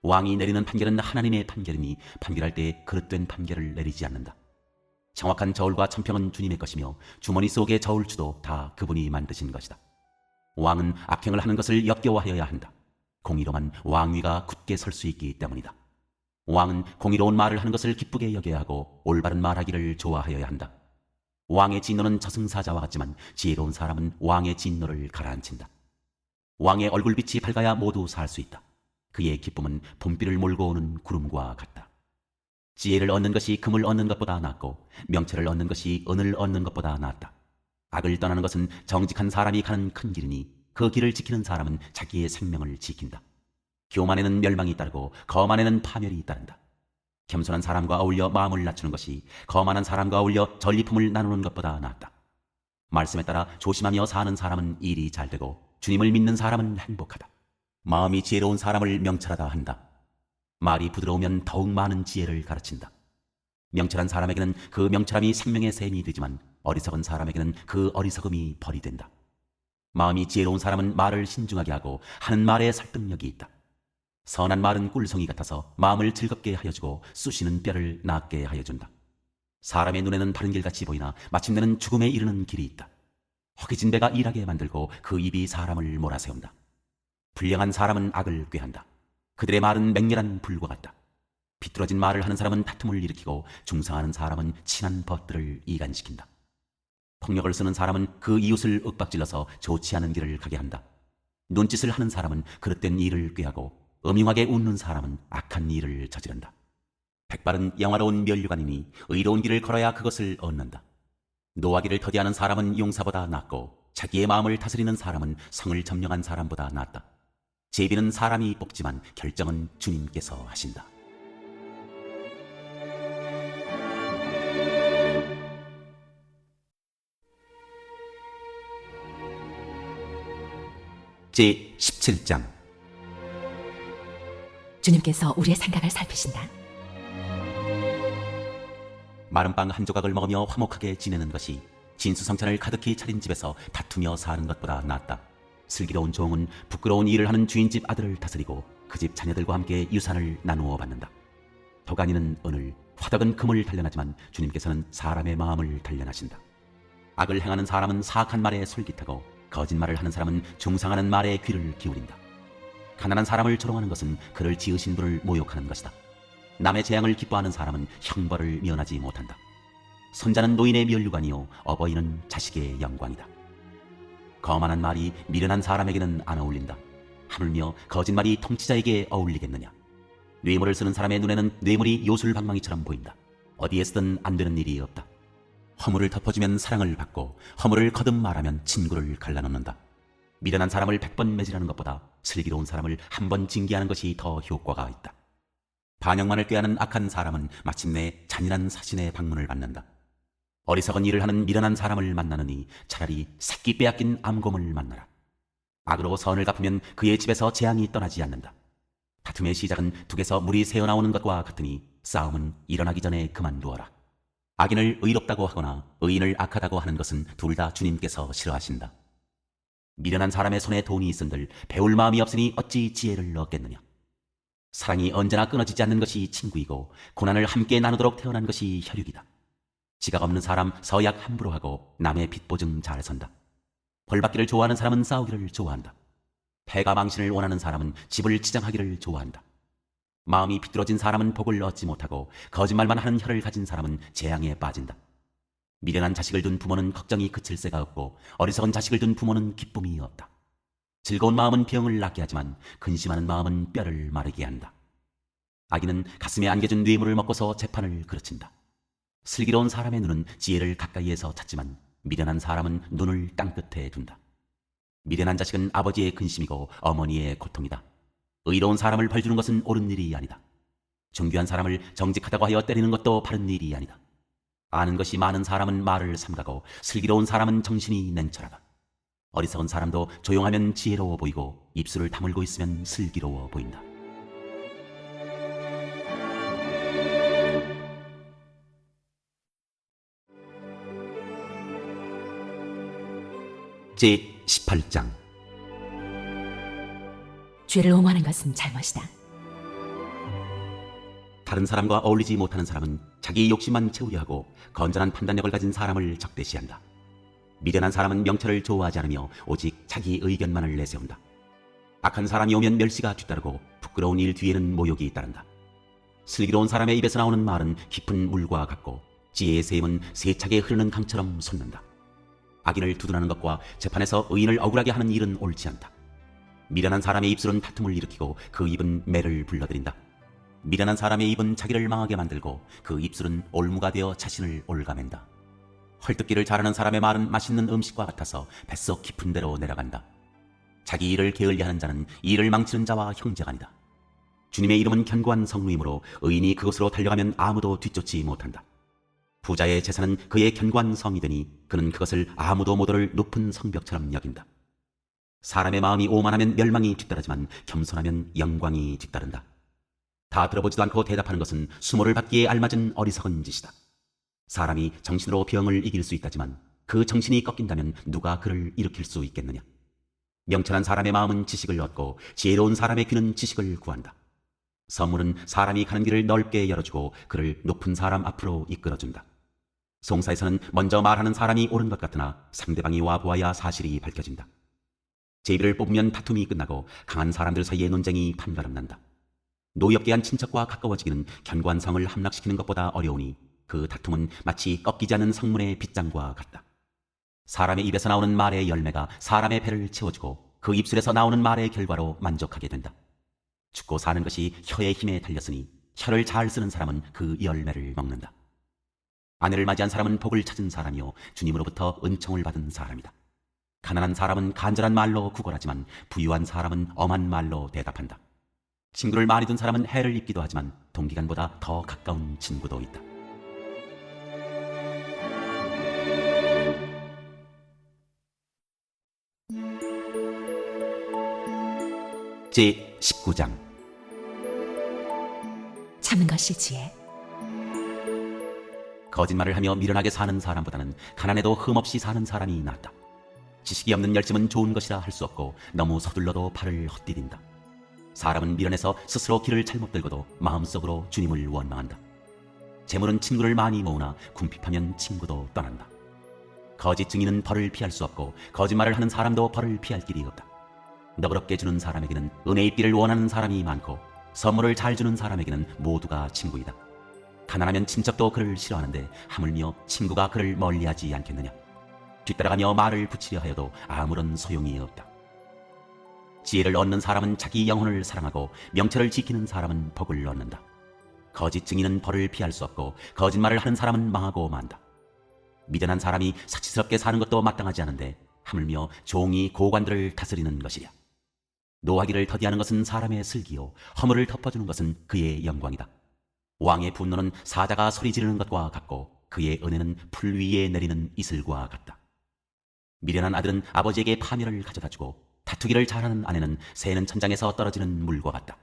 왕이 내리는 판결은 하나님의 판결이니 판결할 때 그릇된 판결을 내리지 않는다. 정확한 저울과 천평은 주님의 것이며 주머니 속의 저울추도 다 그분이 만드신 것이다. 왕은 악행을 하는 것을 역겨워하여야 한다. 공의로만 왕위가 굳게 설 수 있기 때문이다. 왕은 공의로운 말을 하는 것을 기쁘게 여겨야 하고 올바른 말하기를 좋아하여야 한다. 왕의 진노는 저승사자와 같지만 지혜로운 사람은 왕의 진노를 가라앉힌다. 왕의 얼굴빛이 밝아야 모두 살 수 있다. 그의 기쁨은 봄비를 몰고 오는 구름과 같다. 지혜를 얻는 것이 금을 얻는 것보다 낫고 명철을 얻는 것이 은을 얻는 것보다 낫다. 악을 떠나는 것은 정직한 사람이 가는 큰 길이니 그 길을 지키는 사람은 자기의 생명을 지킨다. 교만에는 멸망이 따르고 거만에는 파멸이 따른다. 겸손한 사람과 어울려 마음을 낮추는 것이 거만한 사람과 어울려 전리품을 나누는 것보다 낫다. 말씀에 따라 조심하며 사는 사람은 일이 잘 되고 주님을 믿는 사람은 행복하다. 마음이 지혜로운 사람을 명철하다 한다. 말이 부드러우면 더욱 많은 지혜를 가르친다. 명철한 사람에게는 그 명철함이 생명의 샘이 되지만 어리석은 사람에게는 그 어리석음이 벌이 된다. 마음이 지혜로운 사람은 말을 신중하게 하고 하는 말에 설득력이 있다. 선한 말은 꿀송이 같아서 마음을 즐겁게 하여주고 쑤시는 뼈를 낫게 하여준다. 사람의 눈에는 바른 길같이 보이나 마침내는 죽음에 이르는 길이 있다. 허기진 배가 일하게 만들고 그 입이 사람을 몰아세운다. 불량한 사람은 악을 꾀한다. 그들의 말은 맹렬한 불과 같다. 비뚤어진 말을 하는 사람은 다툼을 일으키고 중상하는 사람은 친한 벗들을 이간시킨다. 폭력을 쓰는 사람은 그 이웃을 윽박질러서 좋지 않은 길을 가게 한다. 눈짓을 하는 사람은 그릇된 일을 꾀하고 음흉하게 웃는 사람은 악한 일을 저지른다. 백발은 영화로운 면류관이니 의로운 길을 걸어야 그것을 얻는다. 노하기를 더디하는 사람은 용사보다 낫고 자기의 마음을 다스리는 사람은 성을 점령한 사람보다 낫다. 제비는 사람이 뽑지만 결정은 주님께서 하신다. 제 17장. 주님께서 우리의 생각을 살피신다. 마른 빵 한 조각을 먹으며 화목하게 지내는 것이 진수성찬을 가득히 차린 집에서 다투며 사는 것보다 낫다. 슬기로운 종은 부끄러운 일을 하는 주인집 아들을 다스리고 그 집 자녀들과 함께 유산을 나누어 받는다. 도가니는 은을, 화덕은 금을 단련하지만 주님께서는 사람의 마음을 단련하신다. 악을 행하는 사람은 사악한 말에 솔깃하고 거짓말을 하는 사람은 중상하는 말에 귀를 기울인다. 가난한 사람을 조롱하는 것은 그를 지으신 분을 모욕하는 것이다. 남의 재앙을 기뻐하는 사람은 형벌을 면하지 못한다. 손자는 노인의 면류관이요 어버이는 자식의 영광이다. 거만한 말이 미련한 사람에게는 안 어울린다. 하물며 거짓말이 통치자에게 어울리겠느냐. 뇌물을 쓰는 사람의 눈에는 뇌물이 요술방망이처럼 보인다. 어디에서든 안 되는 일이 없다. 허물을 덮어주면 사랑을 받고 허물을 거듭 말하면 친구를 갈라놓는다. 미련한 사람을 100번 매질하는 것보다 슬기로운 사람을 한 번 징계하는 것이 더 효과가 있다. 반역만을 꾀하는 악한 사람은 마침내 잔인한 사신의 방문을 받는다. 어리석은 일을 하는 미련한 사람을 만나느니 차라리 새끼 빼앗긴 암곰을 만나라. 악으로 선을 갚으면 그의 집에서 재앙이 떠나지 않는다. 다툼의 시작은 둑에서 물이 새어나오는 것과 같으니 싸움은 일어나기 전에 그만두어라. 악인을 의롭다고 하거나 의인을 악하다고 하는 것은 둘 다 주님께서 싫어하신다. 미련한 사람의 손에 돈이 있은들 배울 마음이 없으니 어찌 지혜를 얻겠느냐. 사랑이 언제나 끊어지지 않는 것이 친구이고 고난을 함께 나누도록 태어난 것이 혈육이다. 지각 없는 사람 서약 함부로 하고 남의 빚보증 잘 선다. 벌받기를 좋아하는 사람은 싸우기를 좋아한다. 패가 망신을 원하는 사람은 집을 치장하기를 좋아한다. 마음이 비뚤어진 사람은 복을 얻지 못하고 거짓말만 하는 혀를 가진 사람은 재앙에 빠진다. 미련한 자식을 둔 부모는 걱정이 그칠 새가 없고 어리석은 자식을 둔 부모는 기쁨이 없다. 즐거운 마음은 병을 낫게 하지만 근심하는 마음은 뼈를 마르게 한다. 악인은 가슴에 안겨준 뇌물을 먹고서 재판을 그르친다. 슬기로운 사람의 눈은 지혜를 가까이에서 찾지만 미련한 사람은 눈을 땅끝에 둔다. 미련한 자식은 아버지의 근심이고 어머니의 고통이다. 의로운 사람을 벌주는 것은 옳은 일이 아니다. 존귀한 사람을 정직하다고 하여 때리는 것도 바른 일이 아니다. 아는 것이 많은 사람은 말을 삼가고 슬기로운 사람은 정신이 냉철하다. 어리석은 사람도 조용하면 지혜로워 보이고 입술을 다물고 있으면 슬기로워 보인다. 제18장 죄를 옹호하는 것은 잘못이다. 다른 사람과 어울리지 못하는 사람은 자기 욕심만 채우려 하고 건전한 판단력을 가진 사람을 적대시한다. 미련한 사람은 명철을 좋아하지 않으며 오직 자기 의견만을 내세운다. 악한 사람이 오면 멸시가 뒤따르고 부끄러운 일 뒤에는 모욕이 따른다. 슬기로운 사람의 입에서 나오는 말은 깊은 물과 같고 지혜의 샘은 세차게 흐르는 강처럼 솟는다. 악인을 두둔하는 것과 재판에서 의인을 억울하게 하는 일은 옳지 않다. 미련한 사람의 입술은 다툼을 일으키고 그 입은 매를 불러들인다. 미련한 사람의 입은 자기를 망하게 만들고 그 입술은 올무가 되어 자신을 올가맨다. 헐뜯기를 잘하는 사람의 말은 맛있는 음식과 같아서 뱃속 깊은 데로 내려간다. 자기 일을 게을리하는 자는 일을 망치는 자와 형제간이다. 주님의 이름은 견고한 성루이므로 의인이 그곳으로 달려가면 아무도 뒤쫓지 못한다. 부자의 재산은 그의 견고한 성이 되니 그는 그것을 아무도 못 오를 높은 성벽처럼 여긴다. 사람의 마음이 오만하면 멸망이 뒤따르지만 겸손하면 영광이 뒤따른다. 다 들어보지도 않고 대답하는 것은 수모를 받기에 알맞은 어리석은 짓이다. 사람이 정신으로 병을 이길 수 있다지만 그 정신이 꺾인다면 누가 그를 일으킬 수 있겠느냐. 명철한 사람의 마음은 지식을 얻고 지혜로운 사람의 귀는 지식을 구한다. 선물은 사람이 가는 길을 넓게 열어주고 그를 높은 사람 앞으로 이끌어준다. 송사에서는 먼저 말하는 사람이 옳은 것 같으나 상대방이 와보아야 사실이 밝혀진다. 제비를 뽑으면 다툼이 끝나고 강한 사람들 사이의 논쟁이 판가름난다. 노엽게 한 친척과 가까워지기는 견고한 성을 함락시키는 것보다 어려우니 그 다툼은 마치 꺾이지 않는 성문의 빗장과 같다. 사람의 입에서 나오는 말의 열매가 사람의 배를 채워주고 그 입술에서 나오는 말의 결과로 만족하게 된다. 죽고 사는 것이 혀의 힘에 달렸으니 혀를 잘 쓰는 사람은 그 열매를 먹는다. 아내를 맞이한 사람은 복을 찾은 사람이요 주님으로부터 은총을 받은 사람이다. 가난한 사람은 간절한 말로 구걸하지만 부유한 사람은 엄한 말로 대답한다. 친구를 많이 둔 사람은 해를 입기도 하지만 동기간보다 더 가까운 친구도 있다. 제19장 참는 것이 지혜. 거짓말을 하며 미련하게 사는 사람보다는 가난해도 흠없이 사는 사람이 낫다. 지식이 없는 열심은 좋은 것이라 할 수 없고 너무 서둘러도 발을 헛디딘다. 사람은 미련해서 스스로 길을 잘못 들고도 마음속으로 주님을 원망한다. 재물은 친구를 많이 모으나 궁핍하면 친구도 떠난다. 거짓 증인은 벌을 피할 수 없고 거짓말을 하는 사람도 벌을 피할 길이 없다. 너그럽게 주는 사람에게는 은혜의 띠를 원하는 사람이 많고 선물을 잘 주는 사람에게는 모두가 친구이다. 가난하면 친척도 그를 싫어하는데 하물며 친구가 그를 멀리하지 않겠느냐. 뒤따라가며 말을 붙이려 하여도 아무런 소용이 없다. 지혜를 얻는 사람은 자기 영혼을 사랑하고 명철을 지키는 사람은 복을 얻는다. 거짓 증인은 벌을 피할 수 없고 거짓말을 하는 사람은 망하고 만다. 미련한 사람이 사치스럽게 사는 것도 마땅하지 않은데 하물며 종이 고관들을 다스리는 것이랴. 노하기를 더디하는 것은 사람의 슬기요 허물을 덮어주는 것은 그의 영광이다. 왕의 분노는 사자가 소리 지르는 것과 같고 그의 은혜는 풀 위에 내리는 이슬과 같다. 미련한 아들은 아버지에게 파멸을 가져다주고 다투기를 잘하는 아내는 새는 천장에서 떨어지는 물과 같다.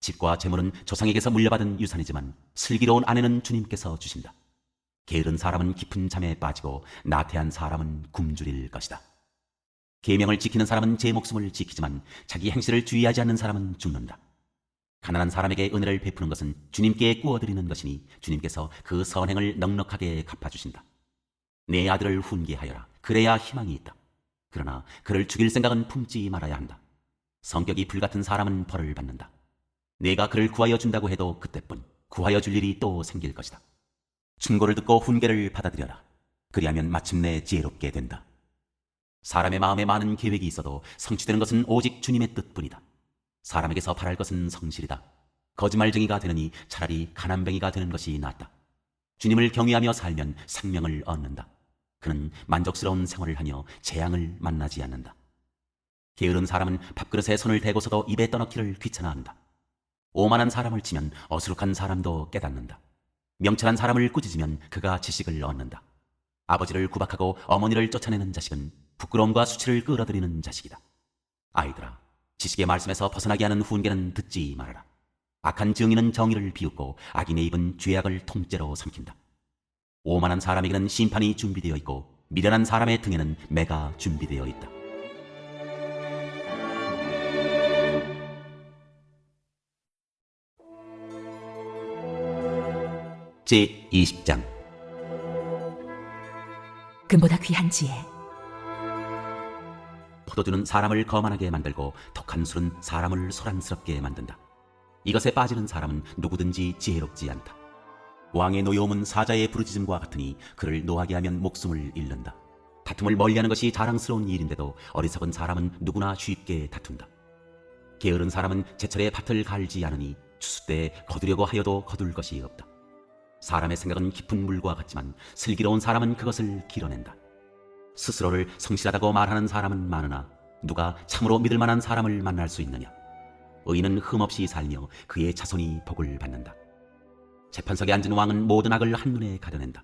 집과 재물은 조상에게서 물려받은 유산이지만 슬기로운 아내는 주님께서 주신다. 게으른 사람은 깊은 잠에 빠지고 나태한 사람은 굶주릴 것이다. 계명을 지키는 사람은 제 목숨을 지키지만 자기 행실을 주의하지 않는 사람은 죽는다. 가난한 사람에게 은혜를 베푸는 것은 주님께 구워드리는 것이니 주님께서 그 선행을 넉넉하게 갚아주신다. 내 아들을 훈계하여라. 그래야 희망이 있다. 그러나 그를 죽일 생각은 품지 말아야 한다. 성격이 불같은 사람은 벌을 받는다. 내가 그를 구하여 준다고 해도 그때뿐 구하여 줄 일이 또 생길 것이다. 충고를 듣고 훈계를 받아들여라. 그리하면 마침내 지혜롭게 된다. 사람의 마음에 많은 계획이 있어도 성취되는 것은 오직 주님의 뜻뿐이다. 사람에게서 바랄 것은 성실이다. 거짓말쟁이가 되느니 차라리 가난뱅이가 되는 것이 낫다. 주님을 경외하며 살면 생명을 얻는다. 그는 만족스러운 생활을 하며 재앙을 만나지 않는다. 게으른 사람은 밥그릇에 손을 대고서도 입에 떠넣기를 귀찮아한다. 오만한 사람을 치면 어수룩한 사람도 깨닫는다. 명철한 사람을 꾸짖으면 그가 지식을 얻는다. 아버지를 구박하고 어머니를 쫓아내는 자식은 부끄러움과 수치를 끌어들이는 자식이다. 아이들아, 지식의 말씀에서 벗어나게 하는 훈계는 듣지 말아라. 악한 증인은 정의를 비웃고 악인의 입은 죄악을 통째로 삼킨다. 오만한 사람에게는 심판이 준비되어 있고 미련한 사람의 등에는 매가 준비되어 있다. 제20장 금보다 귀한 지혜. 포도주는 사람을 거만하게 만들고 독한 술은 사람을 소란스럽게 만든다. 이것에 빠지는 사람은 누구든지 지혜롭지 않다. 왕의 노여움은 사자의 부르짖음과 같으니 그를 노하게 하면 목숨을 잃는다. 다툼을 멀리하는 것이 자랑스러운 일인데도 어리석은 사람은 누구나 쉽게 다툰다. 게으른 사람은 제철에 밭을 갈지 않으니 추수 때에 거두려고 하여도 거둘 것이 없다. 사람의 생각은 깊은 물과 같지만 슬기로운 사람은 그것을 길어낸다. 스스로를 성실하다고 말하는 사람은 많으나 누가 참으로 믿을 만한 사람을 만날 수 있느냐. 의인은 흠없이 살며 그의 자손이 복을 받는다. 재판석에 앉은 왕은 모든 악을 한눈에 가려낸다.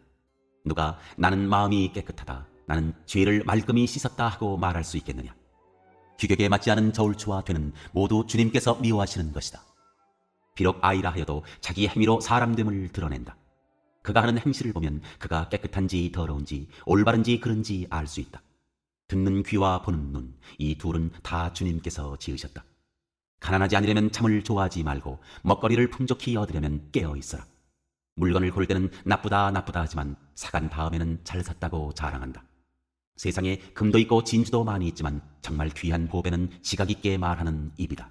누가 나는 마음이 깨끗하다, 나는 죄를 말끔히 씻었다 하고 말할 수 있겠느냐. 규격에 맞지 않은 저울추와 되는 모두 주님께서 미워하시는 것이다. 비록 아이라 하여도 자기 행위로 사람됨을 드러낸다. 그가 하는 행실을 보면 그가 깨끗한지 더러운지 올바른지 그른지 알 수 있다. 듣는 귀와 보는 눈, 이 둘은 다 주님께서 지으셨다. 가난하지 않으려면 참을 좋아하지 말고 먹거리를 풍족히 얻으려면 깨어 있어라. 물건을 고를 때는 나쁘다 하지만 사간 다음에는 잘 샀다고 자랑한다. 세상에 금도 있고 진주도 많이 있지만 정말 귀한 보배는 지각 있게 말하는 입이다.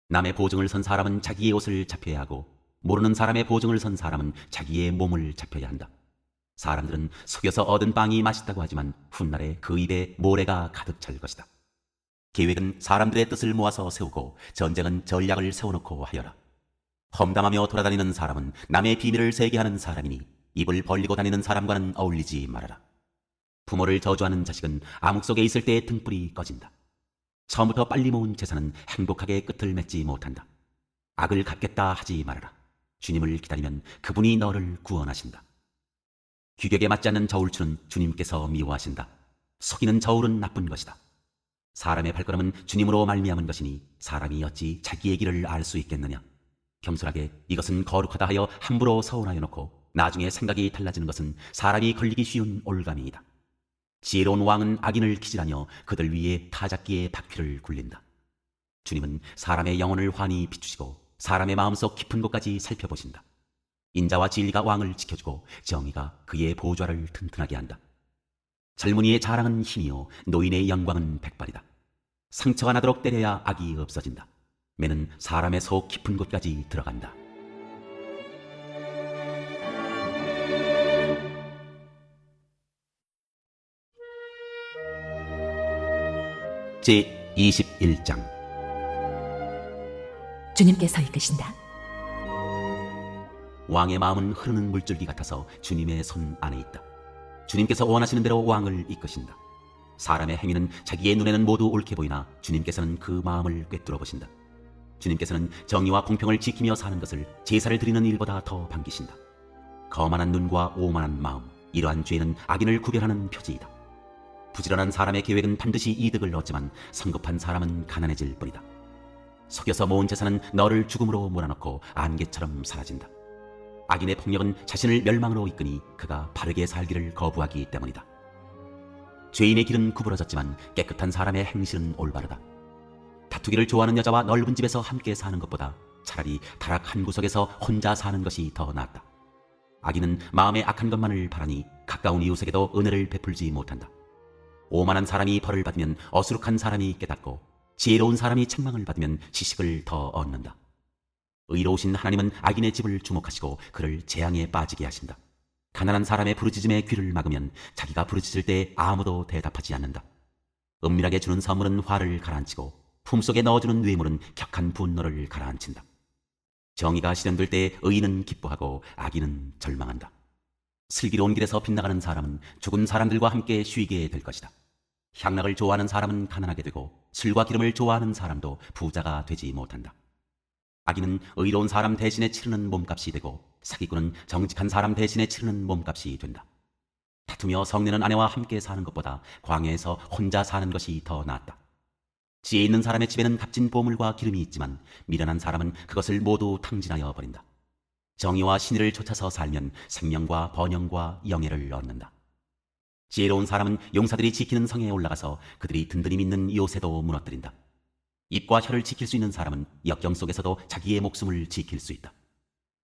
남의 보증을 선 사람은 자기의 옷을 잡혀야 하고 모르는 사람의 보증을 선 사람은 자기의 몸을 잡혀야 한다. 사람들은 속여서 얻은 빵이 맛있다고 하지만 훗날에 그 입에 모래가 가득 찰 것이다. 계획은 사람들의 뜻을 모아서 세우고 전쟁은 전략을 세워놓고 하여라. 험담하며 돌아다니는 사람은 남의 비밀을 세게 하는 사람이니 입을 벌리고 다니는 사람과는 어울리지 말아라. 부모를 저주하는 자식은 암흑 속에 있을 때 등불이 꺼진다. 처음부터 빨리 모은 재산은 행복하게 끝을 맺지 못한다. 악을 갚겠다 하지 말아라. 주님을 기다리면 그분이 너를 구원하신다. 규격에 맞지 않는 저울추는 주님께서 미워하신다. 속이는 저울은 나쁜 것이다. 사람의 발걸음은 주님으로 말미암은 것이니 사람이 어찌 자기의 길을 알 수 있겠느냐. 겸손하게 이것은 거룩하다 하여 함부로 서운하여 놓고 나중에 생각이 달라지는 것은 사람이 걸리기 쉬운 올가미이다. 지혜로운 왕은 악인을 기질하며 그들 위에 타작기의 바퀴를 굴린다. 주님은 사람의 영혼을 환히 비추시고 사람의 마음속 깊은 곳까지 살펴보신다. 인자와 진리가 왕을 지켜주고 정의가 그의 보좌를 튼튼하게 한다. 젊은이의 자랑은 힘이요 노인의 영광은 백발이다. 상처가 나도록 때려야 악이 없어진다. 매는 사람의 속 깊은 곳까지 들어간다. 제 21장. 주님께서 이끄신다. 왕의 마음은 흐르는 물줄기 같아서 주님의 손 안에 있다. 주님께서 원하시는 대로 왕을 이끄신다. 사람의 행위는 자기의 눈에는 모두 옳게 보이나 주님께서는 그 마음을 꿰뚫어 보신다. 주님께서는 정의와 공평을 지키며 사는 것을 제사를 드리는 일보다 더 반기신다. 거만한 눈과 오만한 마음, 이러한 죄는 악인을 구별하는 표지이다. 부지런한 사람의 계획은 반드시 이득을 얻지만 성급한 사람은 가난해질 뿐이다. 속여서 모은 재산은 너를 죽음으로 몰아넣고 안개처럼 사라진다. 악인의 폭력은 자신을 멸망으로 이끄니 그가 바르게 살기를 거부하기 때문이다. 죄인의 길은 구부러졌지만 깨끗한 사람의 행실은 올바르다. 다투기를 좋아하는 여자와 넓은 집에서 함께 사는 것보다 차라리 다락 한 구석에서 혼자 사는 것이 더 낫다. 악인은 마음에 악한 것만을 바라니 가까운 이웃에게도 은혜를 베풀지 못한다. 오만한 사람이 벌을 받으면 어수룩한 사람이 깨닫고 지혜로운 사람이 책망을 받으면 지식을 더 얻는다. 의로우신 하나님은 악인의 집을 주목하시고 그를 재앙에 빠지게 하신다. 가난한 사람의 부르짖음에 귀를 막으면 자기가 부르짖을 때 아무도 대답하지 않는다. 은밀하게 주는 선물은 화를 가라앉히고 품속에 넣어주는 뇌물은 격한 분노를 가라앉힌다. 정의가 실현될 때 의인은 기뻐하고 악인은 절망한다. 슬기로운 길에서 빗나가는 사람은 죽은 사람들과 함께 쉬게 될 것이다. 향락을 좋아하는 사람은 가난하게 되고 술과 기름을 좋아하는 사람도 부자가 되지 못한다. 악인은 의로운 사람 대신에 치르는 몸값이 되고 사기꾼은 정직한 사람 대신에 치르는 몸값이 된다. 다투며 성내는 아내와 함께 사는 것보다 광야에서 혼자 사는 것이 더 낫다. 지혜 있는 사람의 집에는 값진 보물과 기름이 있지만 미련한 사람은 그것을 모두 탕진하여 버린다. 정의와 신의를 쫓아서 살면 생명과 번영과 영예를 얻는다. 지혜로운 사람은 용사들이 지키는 성에 올라가서 그들이 든든히 믿는 요새도 무너뜨린다. 입과 혀를 지킬 수 있는 사람은 역경 속에서도 자기의 목숨을 지킬 수 있다.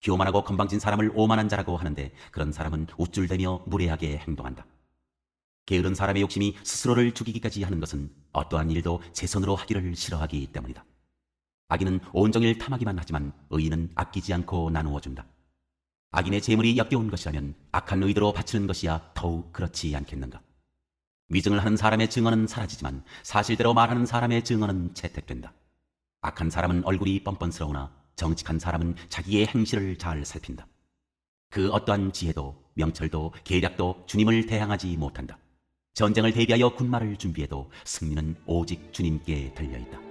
교만하고 건방진 사람을 오만한 자라고 하는데 그런 사람은 우쭐대며 무례하게 행동한다. 게으른 사람의 욕심이 스스로를 죽이기까지 하는 것은 어떠한 일도 제 손으로 하기를 싫어하기 때문이다. 악인은 온종일 탐하기만 하지만 의인은 아끼지 않고 나누어준다. 악인의 재물이 역겨운 것이라면 악한 의도로 바치는 것이야 더욱 그렇지 않겠는가. 위증을 하는 사람의 증언은 사라지지만 사실대로 말하는 사람의 증언은 채택된다. 악한 사람은 얼굴이 뻔뻔스러우나 정직한 사람은 자기의 행실을 잘 살핀다. 그 어떠한 지혜도 명철도 계략도 주님을 대항하지 못한다. 전쟁을 대비하여 군마를 준비해도 승리는 오직 주님께 달려있다.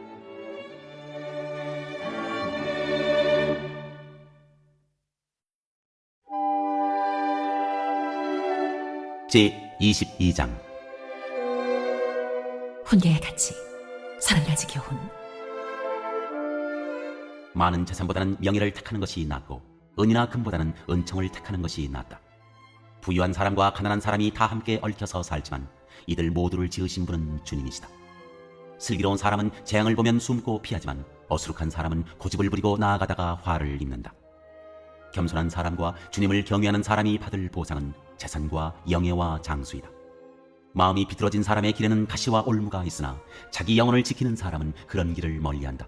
제 22장. 훈계의 가치 30가지 교훈. 많은 재산보다는 명예를 택하는 것이 낫고 은이나 금보다는 은총을 택하는 것이 낫다. 부유한 사람과 가난한 사람이 다 함께 얽혀서 살지만 이들 모두를 지으신 분은 주님이시다. 슬기로운 사람은 재앙을 보면 숨고 피하지만 어수룩한 사람은 고집을 부리고 나아가다가 화를 입는다. 겸손한 사람과 주님을 경외하는 사람이 받을 보상은 재산과 영예와 장수이다. 마음이 비뚤어진 사람의 길에는 가시와 올무가 있으나 자기 영혼을 지키는 사람은 그런 길을 멀리한다.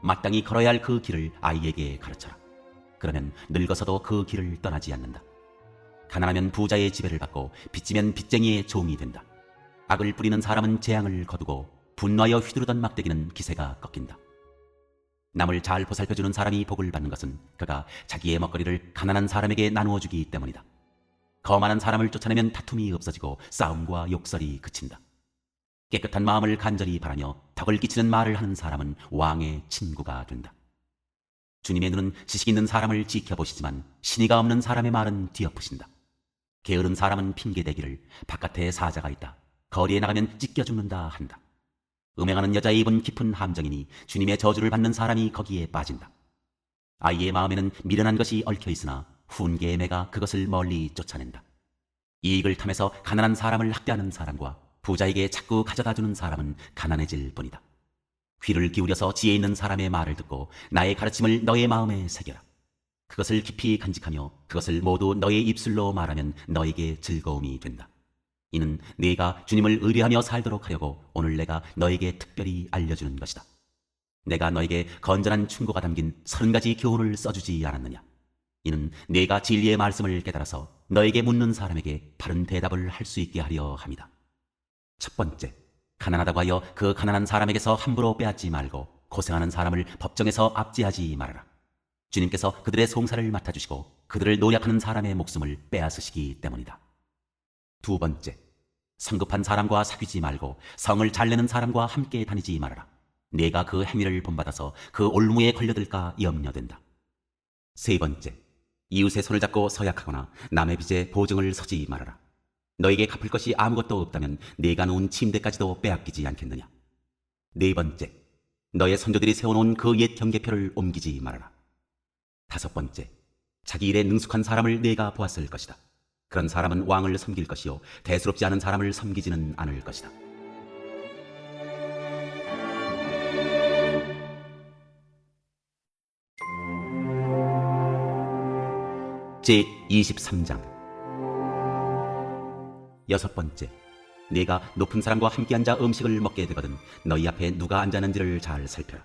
마땅히 걸어야 할 그 길을 아이에게 가르쳐라. 그러면 늙어서도 그 길을 떠나지 않는다. 가난하면 부자의 지배를 받고 빚지면 빚쟁이의 종이 된다. 악을 뿌리는 사람은 재앙을 거두고 분노하여 휘두르던 막대기는 기세가 꺾인다. 남을 잘 보살펴주는 사람이 복을 받는 것은 그가 자기의 먹거리를 가난한 사람에게 나누어 주기 때문이다. 거만한 사람을 쫓아내면 다툼이 없어지고 싸움과 욕설이 그친다. 깨끗한 마음을 간절히 바라며 덕을 끼치는 말을 하는 사람은 왕의 친구가 된다. 주님의 눈은 지식 있는 사람을 지켜보시지만 신의가 없는 사람의 말은 뒤엎으신다. 게으른 사람은 핑계대기를 바깥에 사자가 있다, 거리에 나가면 찢겨 죽는다 한다. 음행하는 여자의 입은 깊은 함정이니 주님의 저주를 받는 사람이 거기에 빠진다. 아이의 마음에는 미련한 것이 얽혀 있으나 훈계의 매가 그것을 멀리 쫓아낸다. 이익을 탐해서 가난한 사람을 학대하는 사람과 부자에게 자꾸 가져다주는 사람은 가난해질 뿐이다. 귀를 기울여서 지혜 있는 사람의 말을 듣고 나의 가르침을 너의 마음에 새겨라. 그것을 깊이 간직하며 그것을 모두 너의 입술로 말하면 너에게 즐거움이 된다. 이는 네가 주님을 의뢰하며 살도록 하려고 오늘 내가 너에게 특별히 알려주는 것이다. 내가 너에게 건전한 충고가 담긴 30가지 교훈을 써주지 않았느냐? 이는 네가 진리의 말씀을 깨달아서 너에게 묻는 사람에게 바른 대답을 할 수 있게 하려 함이다. 첫 번째, 가난하다고 하여 그 가난한 사람에게서 함부로 빼앗지 말고 고생하는 사람을 법정에서 압제하지 말아라. 주님께서 그들의 송사를 맡아주시고 그들을 노력하는 사람의 목숨을 빼앗으시기 때문이다. 두 번째, 성급한 사람과 사귀지 말고 성을 잘 내는 사람과 함께 다니지 말아라. 네가 그 행위를 본받아서 그 올무에 걸려들까 염려된다. 세 번째, 이웃의 손을 잡고 서약하거나 남의 빚에 보증을 서지 말아라. 너에게 갚을 것이 아무것도 없다면 네가 놓은 침대까지도 빼앗기지 않겠느냐. 네 번째, 너의 선조들이 세워놓은 그 옛 경계표를 옮기지 말아라. 다섯 번째, 자기 일에 능숙한 사람을 네가 보았을 것이다. 그런 사람은 왕을 섬길 것이요 대수롭지 않은 사람을 섬기지는 않을 것이다. 제23장 여섯 번째, 네가 높은 사람과 함께 앉아 음식을 먹게 되거든 너희 앞에 누가 앉았는지를 잘 살펴라.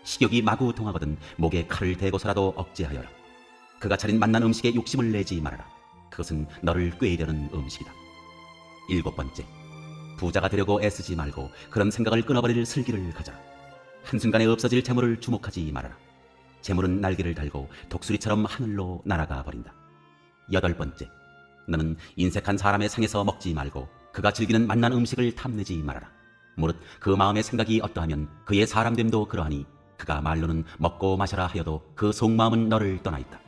식욕이 마구 통하거든 목에 칼을 대고서라도 억제하여라. 그가 차린 맛난 음식에 욕심을 내지 말아라. 그것은 너를 꾀려는 음식이다. 일곱 번째, 부자가 되려고 애쓰지 말고 그런 생각을 끊어버릴 슬기를 가져라. 한순간에 없어질 재물을 주목하지 말아라. 재물은 날개를 달고 독수리처럼 하늘로 날아가 버린다. 여덟 번째, 너는 인색한 사람의 상에서 먹지 말고 그가 즐기는 맛난 음식을 탐내지 말아라. 무릇 그 마음의 생각이 어떠하면 그의 사람됨도 그러하니 그가 말로는 먹고 마셔라 하여도 그 속마음은 너를 떠나 있다.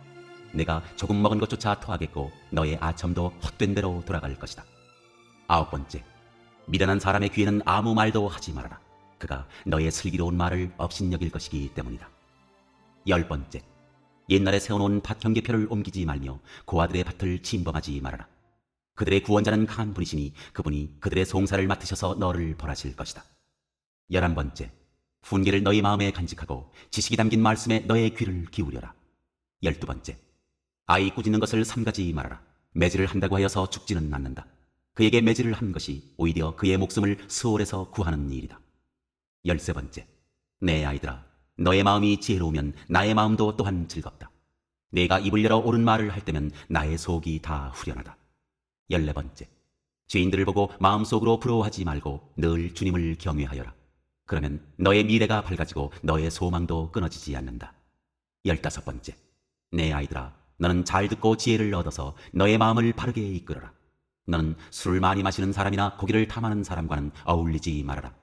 내가 조금 먹은 것조차 토하겠고 너의 아첨도 헛된 대로 돌아갈 것이다. 아홉 번째, 미련한 사람의 귀에는 아무 말도 하지 말아라. 그가 너의 슬기로운 말을 업신여길 것이기 때문이다. 열 번째, 옛날에 세워놓은 밭 경계표를 옮기지 말며 고아들의 밭을 침범하지 말아라. 그들의 구원자는 강한 분이시니 그분이 그들의 송사를 맡으셔서 너를 벌하실 것이다. 11번째, 훈계를 너희 마음에 간직하고 지식이 담긴 말씀에 너의 귀를 기울여라. 12번째, 아이 꾸짖는 것을 삼가지 말아라. 매질을 한다고 하여서 죽지는 않는다. 그에게 매질을 한 것이 오히려 그의 목숨을 수월에서 구하는 일이다. 13번째, 내 아이들아, 너의 마음이 지혜로우면 나의 마음도 또한 즐겁다. 내가 입을 열어 옳은 말을 할 때면 나의 속이 다 후련하다. 14번째, 죄인들을 보고 마음속으로 부러워하지 말고 늘 주님을 경외하여라. 그러면 너의 미래가 밝아지고 너의 소망도 끊어지지 않는다. 15번째, 내 아이들아, 너는 잘 듣고 지혜를 얻어서 너의 마음을 바르게 이끌어라. 너는 술을 많이 마시는 사람이나 고기를 탐하는 사람과는 어울리지 말아라.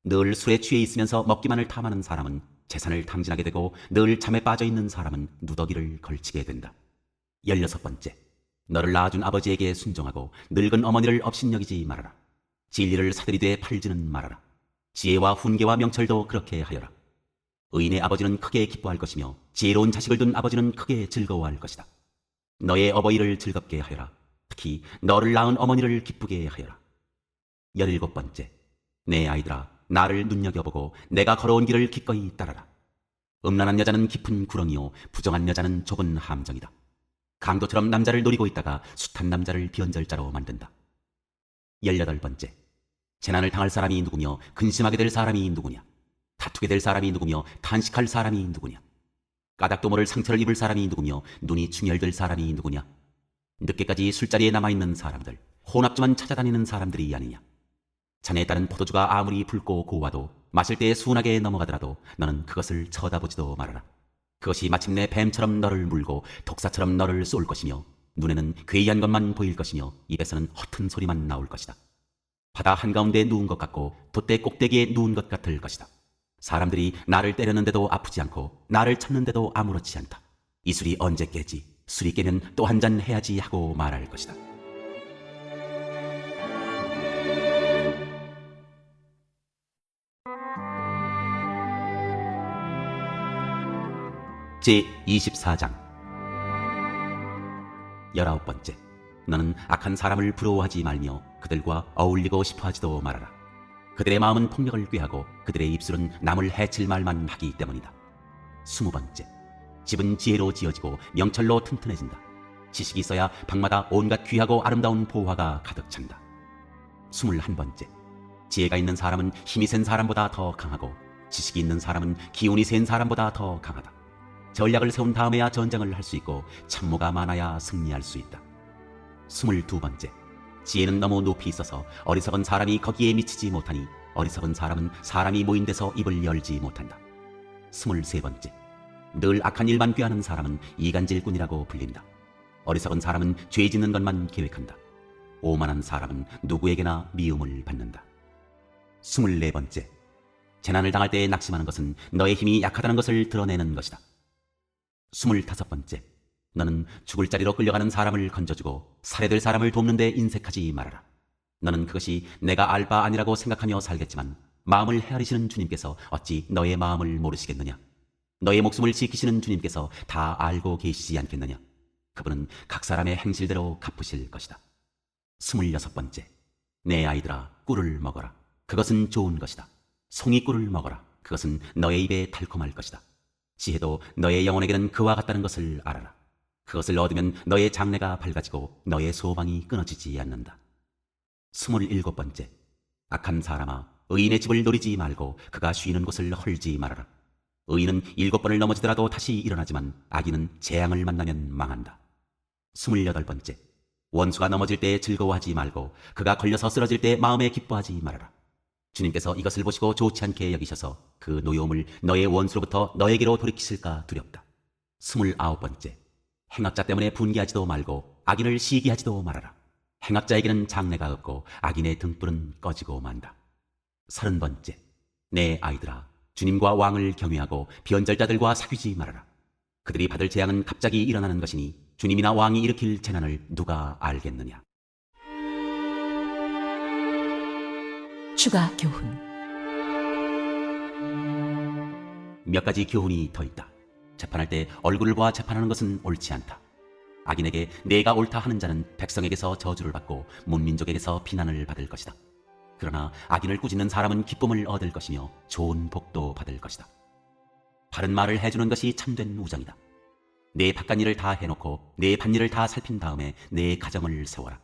늘 술에 취해 있으면서 먹기만을 탐하는 사람은 재산을 탕진하게 되고 늘 잠에 빠져있는 사람은 누더기를 걸치게 된다. 16번째, 너를 낳아준 아버지에게 순종하고 늙은 어머니를 업신여기지 말아라. 진리를 사들이되 팔지는 말아라. 지혜와 훈계와 명철도 그렇게 하여라. 의인의 아버지는 크게 기뻐할 것이며 지혜로운 자식을 둔 아버지는 크게 즐거워할 것이다. 너의 어버이를 즐겁게 하여라. 특히 너를 낳은 어머니를 기쁘게 하여라. 17번째, 내 아이들아, 나를 눈여겨보고 내가 걸어온 길을 기꺼이 따라라. 음란한 여자는 깊은 구렁이요 부정한 여자는 좁은 함정이다. 강도처럼 남자를 노리고 있다가 숱한 남자를 비언절자로 만든다. 18번째, 재난을 당할 사람이 누구며 근심하게 될 사람이 누구냐? 다투게 될 사람이 누구며 탄식할 사람이 누구냐? 까닭도 모를 상처를 입을 사람이 누구며 눈이 충혈될 사람이 누구냐? 늦게까지 술자리에 남아있는 사람들, 혼합주만 찾아다니는 사람들이 아니냐? 자네에 따른 포도주가 아무리 붉고 고와도 마실 때에 순하게 넘어가더라도 너는 그것을 쳐다보지도 말아라. 그것이 마침내 뱀처럼 너를 물고 독사처럼 너를 쏠 것이며 눈에는 괴이한 것만 보일 것이며 입에서는 허튼 소리만 나올 것이다. 바다 한가운데 누운 것 같고 돛대 꼭대기에 누운 것 같을 것이다. 사람들이 나를 때렸는데도 아프지 않고 나를 쳤는데도 아무렇지 않다. 이 술이 언제 깨지? 술이 깨면 또 한 잔 해야지 하고 말할 것이다. 제24장 19번째, 너는 악한 사람을 부러워하지 말며 그들과 어울리고 싶어하지도 말아라. 그들의 마음은 폭력을 꾀하고 그들의 입술은 남을 해칠 말만 하기 때문이다. 20번째, 집은 지혜로 지어지고 명철로 튼튼해진다. 지식이 있어야 방마다 온갖 귀하고 아름다운 보화가 가득 찬다. 21번째, 지혜가 있는 사람은 힘이 센 사람보다 더 강하고 지식이 있는 사람은 기운이 센 사람보다 더 강하다. 전략을 세운 다음에야 전쟁을 할 수 있고 참모가 많아야 승리할 수 있다. 22번째, 지혜는 너무 높이 있어서 어리석은 사람이 거기에 미치지 못하니 어리석은 사람은 사람이 모인 데서 입을 열지 못한다. 23번째, 늘 악한 일만 꾀하는 사람은 이간질꾼이라고 불린다. 어리석은 사람은 죄 짓는 것만 계획한다. 오만한 사람은 누구에게나 미움을 받는다. 24번째, 재난을 당할 때 낙심하는 것은 너의 힘이 약하다는 것을 드러내는 것이다. 25번째, 너는 죽을 자리로 끌려가는 사람을 건져주고 살해될 사람을 돕는 데 인색하지 말아라. 너는 그것이 내가 알 바 아니라고 생각하며 살겠지만 마음을 헤아리시는 주님께서 어찌 너의 마음을 모르시겠느냐. 너의 목숨을 지키시는 주님께서 다 알고 계시지 않겠느냐. 그분은 각 사람의 행실대로 갚으실 것이다. 26번째, 내 아이들아, 꿀을 먹어라. 그것은 좋은 것이다. 송이꿀을 먹어라. 그것은 너의 입에 달콤할 것이다. 지혜도 너의 영혼에게는 그와 같다는 것을 알아라. 그것을 얻으면 너의 장래가 밝아지고 너의 소망이 끊어지지 않는다. 27번째, 악한 사람아, 의인의 집을 노리지 말고 그가 쉬는 곳을 헐지 말아라. 의인은 7번을 넘어지더라도 다시 일어나지만 악인은 재앙을 만나면 망한다. 28번째, 원수가 넘어질 때 즐거워하지 말고 그가 걸려서 쓰러질 때 마음에 기뻐하지 말아라. 주님께서 이것을 보시고 좋지 않게 여기셔서 그 노여움을 너의 원수로부터 너에게로 돌이키실까 두렵다. 29번째, 행악자 때문에 분개하지도 말고 악인을 시기하지도 말아라. 행악자에게는 장래가 없고 악인의 등불은 꺼지고 만다. 30번째, 내 아이들아, 주님과 왕을 경외하고 변절자들과 사귀지 말아라. 그들이 받을 재앙은 갑자기 일어나는 것이니 주님이나 왕이 일으킬 재난을 누가 알겠느냐. 추가 교훈. 몇 가지 교훈이 더 있다. 재판할 때 얼굴을 보아 재판하는 것은 옳지 않다. 악인에게 내가 옳다 하는 자는 백성에게서 저주를 받고 문민족에게서 비난을 받을 것이다. 그러나 악인을 꾸짖는 사람은 기쁨을 얻을 것이며 좋은 복도 받을 것이다. 바른 말을 해주는 것이 참된 우정이다. 내 바깥일을 다 해놓고 내 밭일을 다 살핀 다음에 내 가정을 세워라.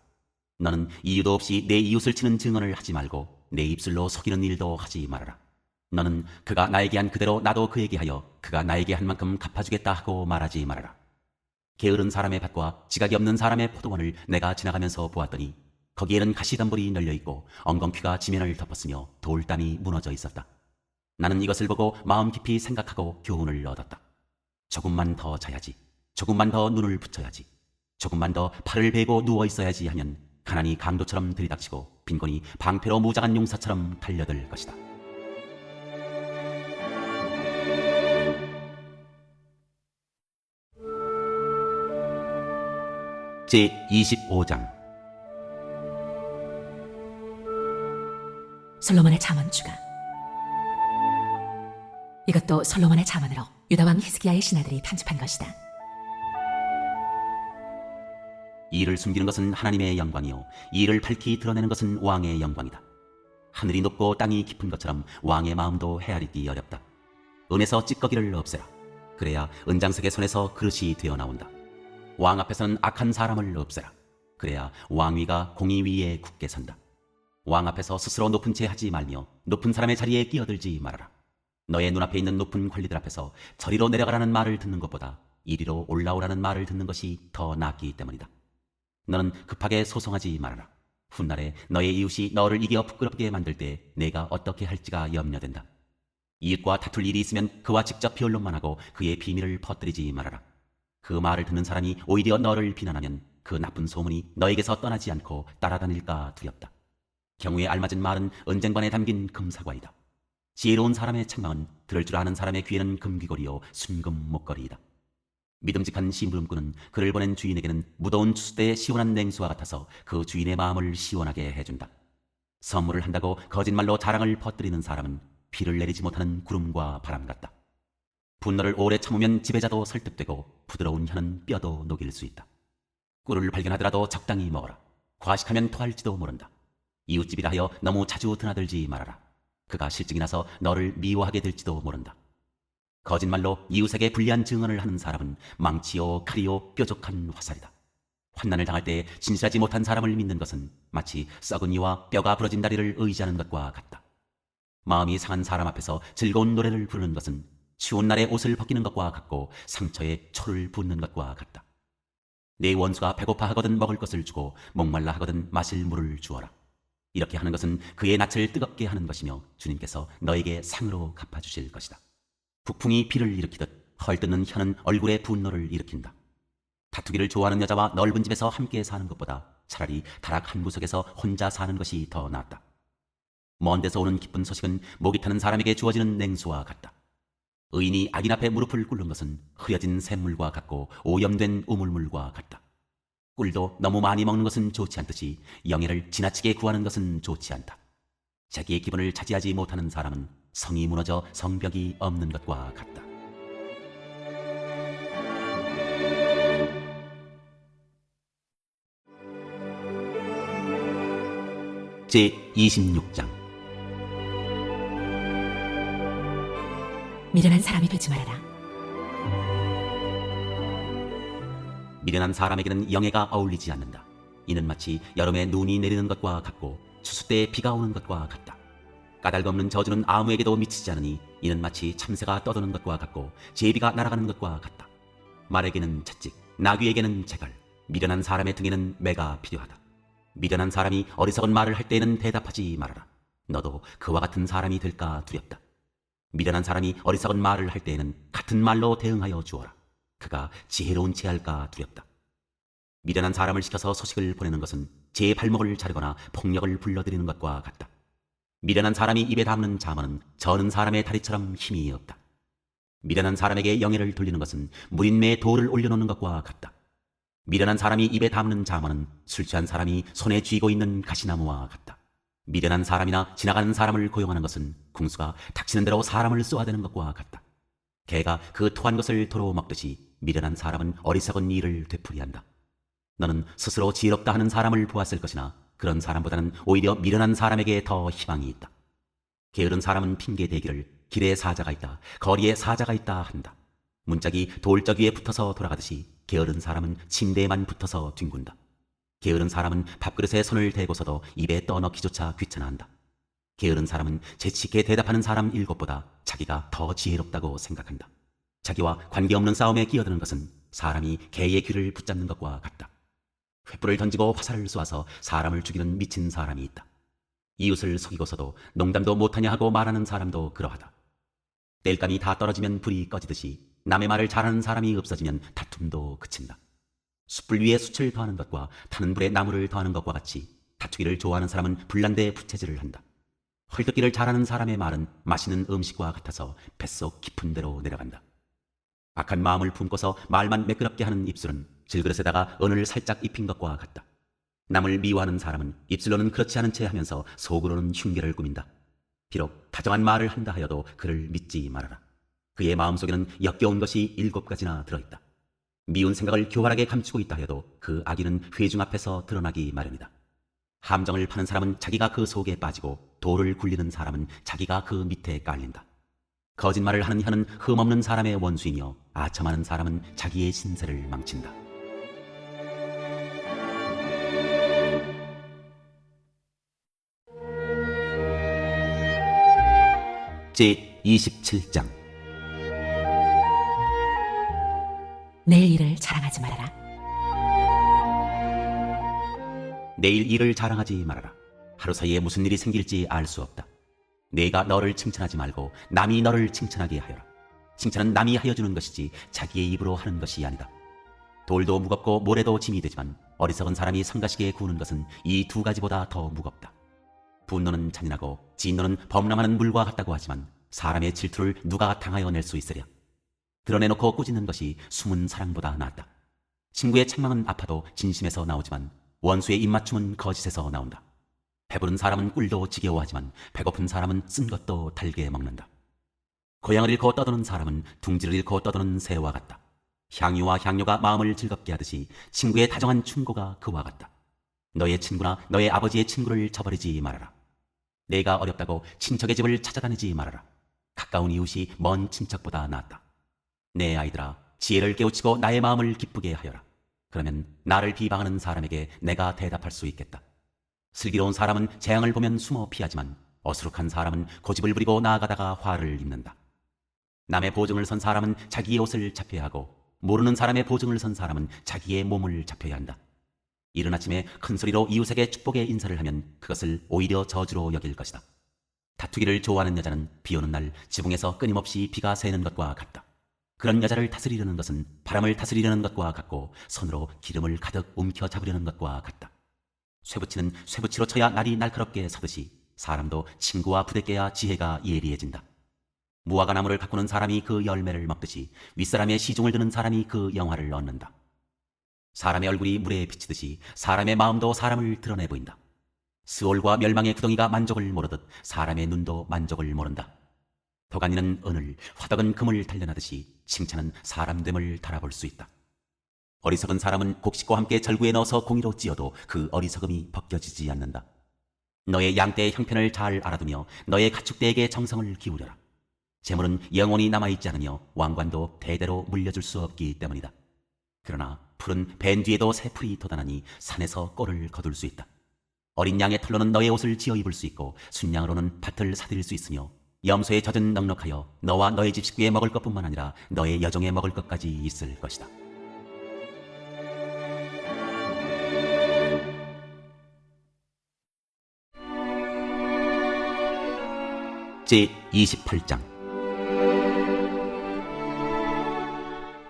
너는 이유도 없이 내 이웃을 치는 증언을 하지 말고 내 입술로 속이는 일도 하지 말아라. 너는 그가 나에게 한 그대로 나도 그에게 하여 그가 나에게 한 만큼 갚아주겠다 하고 말하지 말아라. 게으른 사람의 밭과 지각이 없는 사람의 포도원을 내가 지나가면서 보았더니 거기에는 가시덤불이 널려있고 엉겅퀴가 지면을 덮었으며 돌담이 무너져 있었다. 나는 이것을 보고 마음 깊이 생각하고 교훈을 얻었다. 조금만 더 자야지, 조금만 더 눈을 붙여야지, 조금만 더 팔을 베고 누워 있어야지 하면 가난이 강도처럼 들이닥치고 빈곤이 방패로 무장한 용사처럼 달려들 것이다. 제25장 솔로몬의 잠언주가. 이것도 솔로몬의 잠언으로 유다왕 히스기야의 신하들이 편집한 것이다. 이를 숨기는 것은 하나님의 영광이요 이를 밝히 드러내는 것은 왕의 영광이다. 하늘이 높고 땅이 깊은 것처럼 왕의 마음도 헤아리기 어렵다. 은에서 찌꺼기를 없애라. 그래야 은장색의 손에서 그릇이 되어 나온다. 왕 앞에서는 악한 사람을 없애라. 그래야 왕위가 공의 위에 굳게 선다. 왕 앞에서 스스로 높은 채 하지 말며 높은 사람의 자리에 끼어들지 말아라. 너의 눈앞에 있는 높은 관리들 앞에서 저리로 내려가라는 말을 듣는 것보다 이리로 올라오라는 말을 듣는 것이 더 낫기 때문이다. 너는 급하게 소송하지 말아라. 훗날에 너의 이웃이 너를 이겨 부끄럽게 만들 때 내가 어떻게 할지가 염려된다. 이웃과 다툴 일이 있으면 그와 직접 변론만 하고 그의 비밀을 퍼뜨리지 말아라. 그 말을 듣는 사람이 오히려 너를 비난하면 그 나쁜 소문이 너에게서 떠나지 않고 따라다닐까 두렵다. 경우에 알맞은 말은 은쟁반에 담긴 금사과이다. 지혜로운 사람의 책망은 들을 줄 아는 사람의 귀에는 금귀걸이요 순금 목걸이이다. 믿음직한 심부름꾼은 그를 보낸 주인에게는 무더운 추수때의 시원한 냉수와 같아서 그 주인의 마음을 시원하게 해준다. 선물을 한다고 거짓말로 자랑을 퍼뜨리는 사람은 비를 내리지 못하는 구름과 바람 같다. 분노를 오래 참으면 지배자도 설득되고 부드러운 혀는 뼈도 녹일 수 있다. 꿀을 발견하더라도 적당히 먹어라. 과식하면 토할지도 모른다. 이웃집이라 하여 너무 자주 드나들지 말아라. 그가 실증이 나서 너를 미워하게 될지도 모른다. 거짓말로 이웃에게 불리한 증언을 하는 사람은 망치요 칼이요 뾰족한 화살이다. 환난을 당할 때 진실하지 못한 사람을 믿는 것은 마치 썩은 이와 뼈가 부러진 다리를 의지하는 것과 같다. 마음이 상한 사람 앞에서 즐거운 노래를 부르는 것은 추운 날에 옷을 벗기는 것과 같고 상처에 초를 붓는 것과 같다. 내 원수가 배고파 하거든 먹을 것을 주고 목말라 하거든 마실 물을 주어라. 이렇게 하는 것은 그의 낯을 뜨겁게 하는 것이며 주님께서 너에게 상으로 갚아주실 것이다. 북풍이 비를 일으키듯 헐뜯는 혀는 얼굴에 분노를 일으킨다. 다투기를 좋아하는 여자와 넓은 집에서 함께 사는 것보다 차라리 다락 한 구석에서 혼자 사는 것이 더 낫다. 먼 데서 오는 기쁜 소식은 목이 타는 사람에게 주어지는 냉수와 같다. 의인이 악인 앞에 무릎을 꿇는 것은 흐려진 샘물과 같고 오염된 우물물과 같다. 꿀도 너무 많이 먹는 것은 좋지 않듯이 영예를 지나치게 구하는 것은 좋지 않다. 자기의 기분을 차지하지 못하는 사람은 성이 무너져 성벽이 없는 것과 같다. 제26장 미련한 사람이 되지 말아라. 미련한 사람에게는 영예가 어울리지 않는다. 이는 마치 여름에 눈이 내리는 것과 같고 추수 때에 비가 오는 것과 같다. 까닭 없는 저주는 아무에게도 미치지 않으니 이는 마치 참새가 떠도는 것과 같고 제비가 날아가는 것과 같다. 말에게는 채찍, 나귀에게는 재갈, 미련한 사람의 등에는 매가 필요하다. 미련한 사람이 어리석은 말을 할 때에는 대답하지 말아라. 너도 그와 같은 사람이 될까 두렵다. 미련한 사람이 어리석은 말을 할 때에는 같은 말로 대응하여 주어라. 그가 지혜로운 채 할까 두렵다. 미련한 사람을 시켜서 소식을 보내는 것은 제 발목을 자르거나 폭력을 불러들이는 것과 같다. 미련한 사람이 입에 담는 자문은 저는 사람의 다리처럼 힘이 없다. 미련한 사람에게 영예를 돌리는 것은 무린매에 돌을 올려놓는 것과 같다. 미련한 사람이 입에 담는 자문은 술 취한 사람이 손에 쥐고 있는 가시나무와 같다. 미련한 사람이나 지나가는 사람을 고용하는 것은 궁수가 닥치는 대로 사람을 쏘아대는 것과 같다. 개가 그 토한 것을 도로 먹듯이 미련한 사람은 어리석은 일을 되풀이한다. 너는 스스로 지혜롭다 하는 사람을 보았을 것이나 그런 사람보다는 오히려 미련한 사람에게 더 희망이 있다. 게으른 사람은 핑계 대기를 길에 사자가 있다, 거리에 사자가 있다 한다. 문짝이 돌적 위에 붙어서 돌아가듯이 게으른 사람은 침대에만 붙어서 뒹군다. 게으른 사람은 밥그릇에 손을 대고서도 입에 떠넣기조차 귀찮아한다. 게으른 사람은 재치있게 대답하는 사람 7보다 자기가 더 지혜롭다고 생각한다. 자기와 관계없는 싸움에 끼어드는 것은 사람이 개의 귀를 붙잡는 것과 같다. 횃불을 던지고 화살을 쏘아서 사람을 죽이는 미친 사람이 있다. 이웃을 속이고서도 농담도 못하냐 하고 말하는 사람도 그러하다. 땔감이 다 떨어지면 불이 꺼지듯이 남의 말을 잘하는 사람이 없어지면 다툼도 그친다. 숯불 위에 숯을 더하는 것과 타는 불에 나무를 더하는 것과 같이 다투기를 좋아하는 사람은 불난데 부채질을 한다. 헐뜯기를 잘하는 사람의 말은 맛있는 음식과 같아서 뱃속 깊은 데로 내려간다. 악한 마음을 품고서 말만 매끄럽게 하는 입술은 질그릇에다가 은을 살짝 입힌 것과 같다. 남을 미워하는 사람은 입술로는 그렇지 않은 채 하면서 속으로는 흉계를 꾸민다. 비록 다정한 말을 한다 하여도 그를 믿지 말아라. 그의 마음속에는 역겨운 것이 7가지나 들어있다. 미운 생각을 교활하게 감추고 있다 하여도 그 악의는 회중 앞에서 드러나기 마련이다. 함정을 파는 사람은 자기가 그 속에 빠지고 돌을 굴리는 사람은 자기가 그 밑에 깔린다. 거짓말을 하는 혀는 흠없는 사람의 원수이며 아첨하는 사람은 자기의 신세를 망친다. 제27장 내일 일을 자랑하지 말아라. 내일 일을 자랑하지 말아라. 하루 사이에 무슨 일이 생길지 알 수 없다. 내가 너를 칭찬하지 말고 남이 너를 칭찬하게 하여라. 칭찬은 남이 하여주는 것이지 자기의 입으로 하는 것이 아니다. 돌도 무겁고 모래도 짐이 되지만 어리석은 사람이 성가시게 구는 것은 이 2가지보다 더 무겁다. 분노는 잔인하고 진노는 범람하는 물과 같다고 하지만 사람의 질투를 누가 당하여 낼 수 있으랴. 드러내놓고 꾸짖는 것이 숨은 사랑보다 낫다. 친구의 책망은 아파도 진심에서 나오지만 원수의 입맞춤은 거짓에서 나온다. 배부른 사람은 꿀도 지겨워하지만 배고픈 사람은 쓴 것도 달게 먹는다. 고향을 잃고 떠도는 사람은 둥지를 잃고 떠도는 새와 같다. 향유와 향료가 마음을 즐겁게 하듯이 친구의 다정한 충고가 그와 같다. 너의 친구나 너의 아버지의 친구를 저버리지 말아라. 내가 어렵다고 친척의 집을 찾아다니지 말아라. 가까운 이웃이 먼 친척보다 낫다. 내 아이들아, 지혜를 깨우치고 나의 마음을 기쁘게 하여라. 그러면 나를 비방하는 사람에게 내가 대답할 수 있겠다. 슬기로운 사람은 재앙을 보면 숨어 피하지만 어수룩한 사람은 고집을 부리고 나아가다가 화를 입는다. 남의 보증을 선 사람은 자기의 옷을 잡혀야 하고 모르는 사람의 보증을 선 사람은 자기의 몸을 잡혀야 한다. 이른 아침에 큰 소리로 이웃에게 축복의 인사를 하면 그것을 오히려 저주로 여길 것이다. 다투기를 좋아하는 여자는 비 오는 날 지붕에서 끊임없이 비가 새는 것과 같다. 그런 여자를 다스리려는 것은 바람을 다스리려는 것과 같고 손으로 기름을 가득 움켜 잡으려는 것과 같다. 쇠붙이는 쇠붙이로 쳐야 날이 날카롭게 서듯이 사람도 친구와 부대껴야 지혜가 예리해진다. 무화과 나무를 가꾸는 사람이 그 열매를 먹듯이 윗사람의 시중을 드는 사람이 그 영화를 얻는다. 사람의 얼굴이 물에 비치듯이 사람의 마음도 사람을 드러내 보인다. 스올과 멸망의 구덩이가 만족을 모르듯 사람의 눈도 만족을 모른다. 도가니는 은을, 화덕은 금을 단련하듯이 칭찬은 사람됨을 달아볼 수 있다. 어리석은 사람은 곡식과 함께 절구에 넣어서 공이로 찧어도 그 어리석음이 벗겨지지 않는다. 너의 양떼의 형편을 잘 알아두며 너의 가축대에게 정성을 기울여라. 재물은 영원히 남아있지 않으며 왕관도 대대로 물려줄 수 없기 때문이다. 그러나 풀은 밴 뒤에도 새 풀이 돋아나니 산에서 꼴을 거둘 수 있다. 어린 양의 털로는 너의 옷을 지어 입을 수 있고 순양으로는 밭을 사들일 수 있으며 염소의 젖은 넉넉하여 너와 너의 집 식구에 먹을 것뿐만 아니라 너의 여종에 먹을 것까지 있을 것이다. 제28장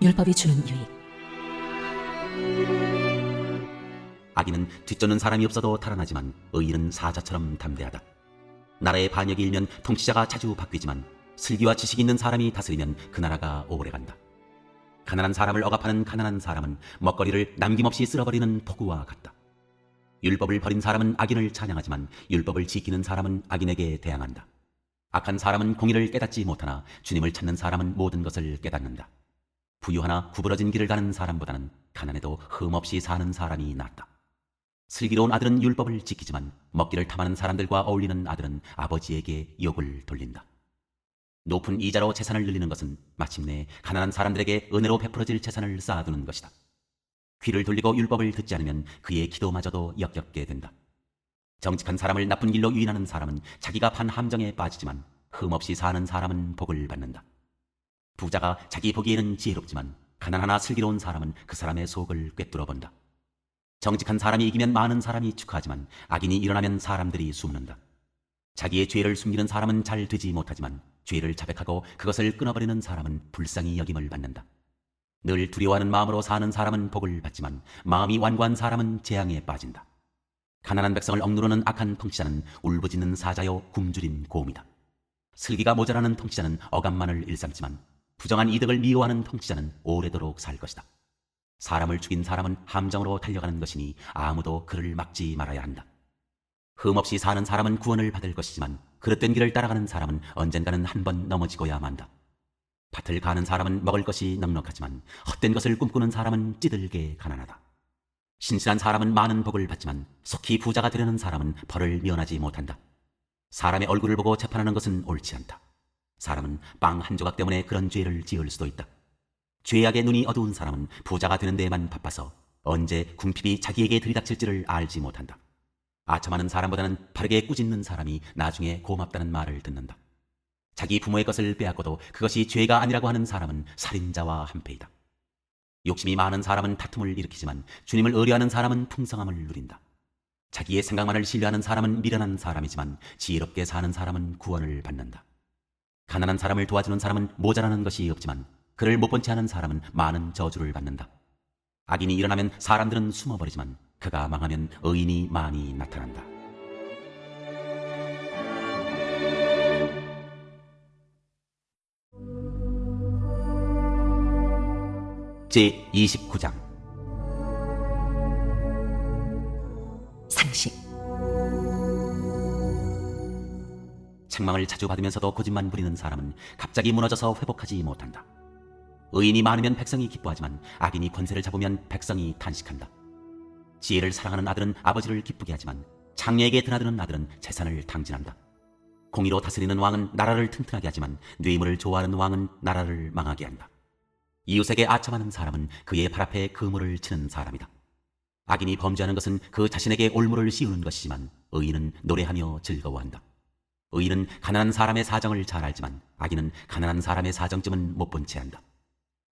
율법이 주는 유익. 악인은 뒤쫓는 사람이 없어도 달아나지만 의인은 사자처럼 담대하다. 나라의 반역이 일면 통치자가 자주 바뀌지만 슬기와 지식이 있는 사람이 다스리면 그 나라가 오래간다. 가난한 사람을 억압하는 가난한 사람은 먹거리를 남김없이 쓸어버리는 폭우와 같다. 율법을 버린 사람은 악인을 찬양하지만 율법을 지키는 사람은 악인에게 대항한다. 악한 사람은 공의를 깨닫지 못하나 주님을 찾는 사람은 모든 것을 깨닫는다. 부유하나 구부러진 길을 가는 사람보다는 가난해도 흠없이 사는 사람이 낫다. 슬기로운 아들은 율법을 지키지만 먹기를 탐하는 사람들과 어울리는 아들은 아버지에게 욕을 돌린다. 높은 이자로 재산을 늘리는 것은 마침내 가난한 사람들에게 은혜로 베풀어질 재산을 쌓아두는 것이다. 귀를 돌리고 율법을 듣지 않으면 그의 기도마저도 역겹게 된다. 정직한 사람을 나쁜 길로 유인하는 사람은 자기가 판 함정에 빠지지만 흠없이 사는 사람은 복을 받는다. 부자가 자기 보기에는 지혜롭지만 가난하나 슬기로운 사람은 그 사람의 속을 꿰뚫어 본다. 정직한 사람이 이기면 많은 사람이 축하하지만 악인이 일어나면 사람들이 숨는다. 자기의 죄를 숨기는 사람은 잘 되지 못하지만 죄를 자백하고 그것을 끊어버리는 사람은 불쌍히 여김을 받는다. 늘 두려워하는 마음으로 사는 사람은 복을 받지만 마음이 완고한 사람은 재앙에 빠진다. 가난한 백성을 억누르는 악한 통치자는 울부짖는 사자요 굶주린 곰이다. 슬기가 모자라는 통치자는 억압만을 일삼지만 부정한 이득을 미워하는 통치자는 오래도록 살 것이다. 사람을 죽인 사람은 함정으로 달려가는 것이니 아무도 그를 막지 말아야 한다. 흠없이 사는 사람은 구원을 받을 것이지만 그릇된 길을 따라가는 사람은 언젠가는 한 번 넘어지고야 만다. 밭을 가는 사람은 먹을 것이 넉넉하지만 헛된 것을 꿈꾸는 사람은 찌들게 가난하다. 신실한 사람은 많은 복을 받지만 속히 부자가 되려는 사람은 벌을 면하지 못한다. 사람의 얼굴을 보고 재판하는 것은 옳지 않다. 사람은 빵 한 조각 때문에 그런 죄를 지을 수도 있다. 죄악의 눈이 어두운 사람은 부자가 되는 데에만 바빠서 언제 궁핍이 자기에게 들이닥칠지를 알지 못한다. 아첨하는 사람보다는 바르게 꾸짖는 사람이 나중에 고맙다는 말을 듣는다. 자기 부모의 것을 빼앗고도 그것이 죄가 아니라고 하는 사람은 살인자와 한패이다. 욕심이 많은 사람은 다툼을 일으키지만 주님을 의뢰하는 사람은 풍성함을 누린다. 자기의 생각만을 신뢰하는 사람은 미련한 사람이지만 지혜롭게 사는 사람은 구원을 받는다. 가난한 사람을 도와주는 사람은 모자라는 것이 없지만 그를 못 본 채 하는 사람은 많은 저주를 받는다. 악인이 일어나면 사람들은 숨어버리지만 그가 망하면 의인이 많이 나타난다. 제29장 상식. 책망을 자주 받으면서도 고집만 부리는 사람은 갑자기 무너져서 회복하지 못한다. 의인이 많으면 백성이 기뻐하지만 악인이 권세를 잡으면 백성이 탄식한다. 지혜를 사랑하는 아들은 아버지를 기쁘게 하지만 장녀에게 드나드는 아들은 재산을 탕진한다. 공의로 다스리는 왕은 나라를 튼튼하게 하지만 뇌물을 좋아하는 왕은 나라를 망하게 한다. 이웃에게 아첨하는 사람은 그의 발 앞에 그물을 치는 사람이다. 악인이 범죄하는 것은 그 자신에게 올무를 씌우는 것이지만 의인은 노래하며 즐거워한다. 의인은 가난한 사람의 사정을 잘 알지만 악인은 가난한 사람의 사정쯤은 못 본 채 한다.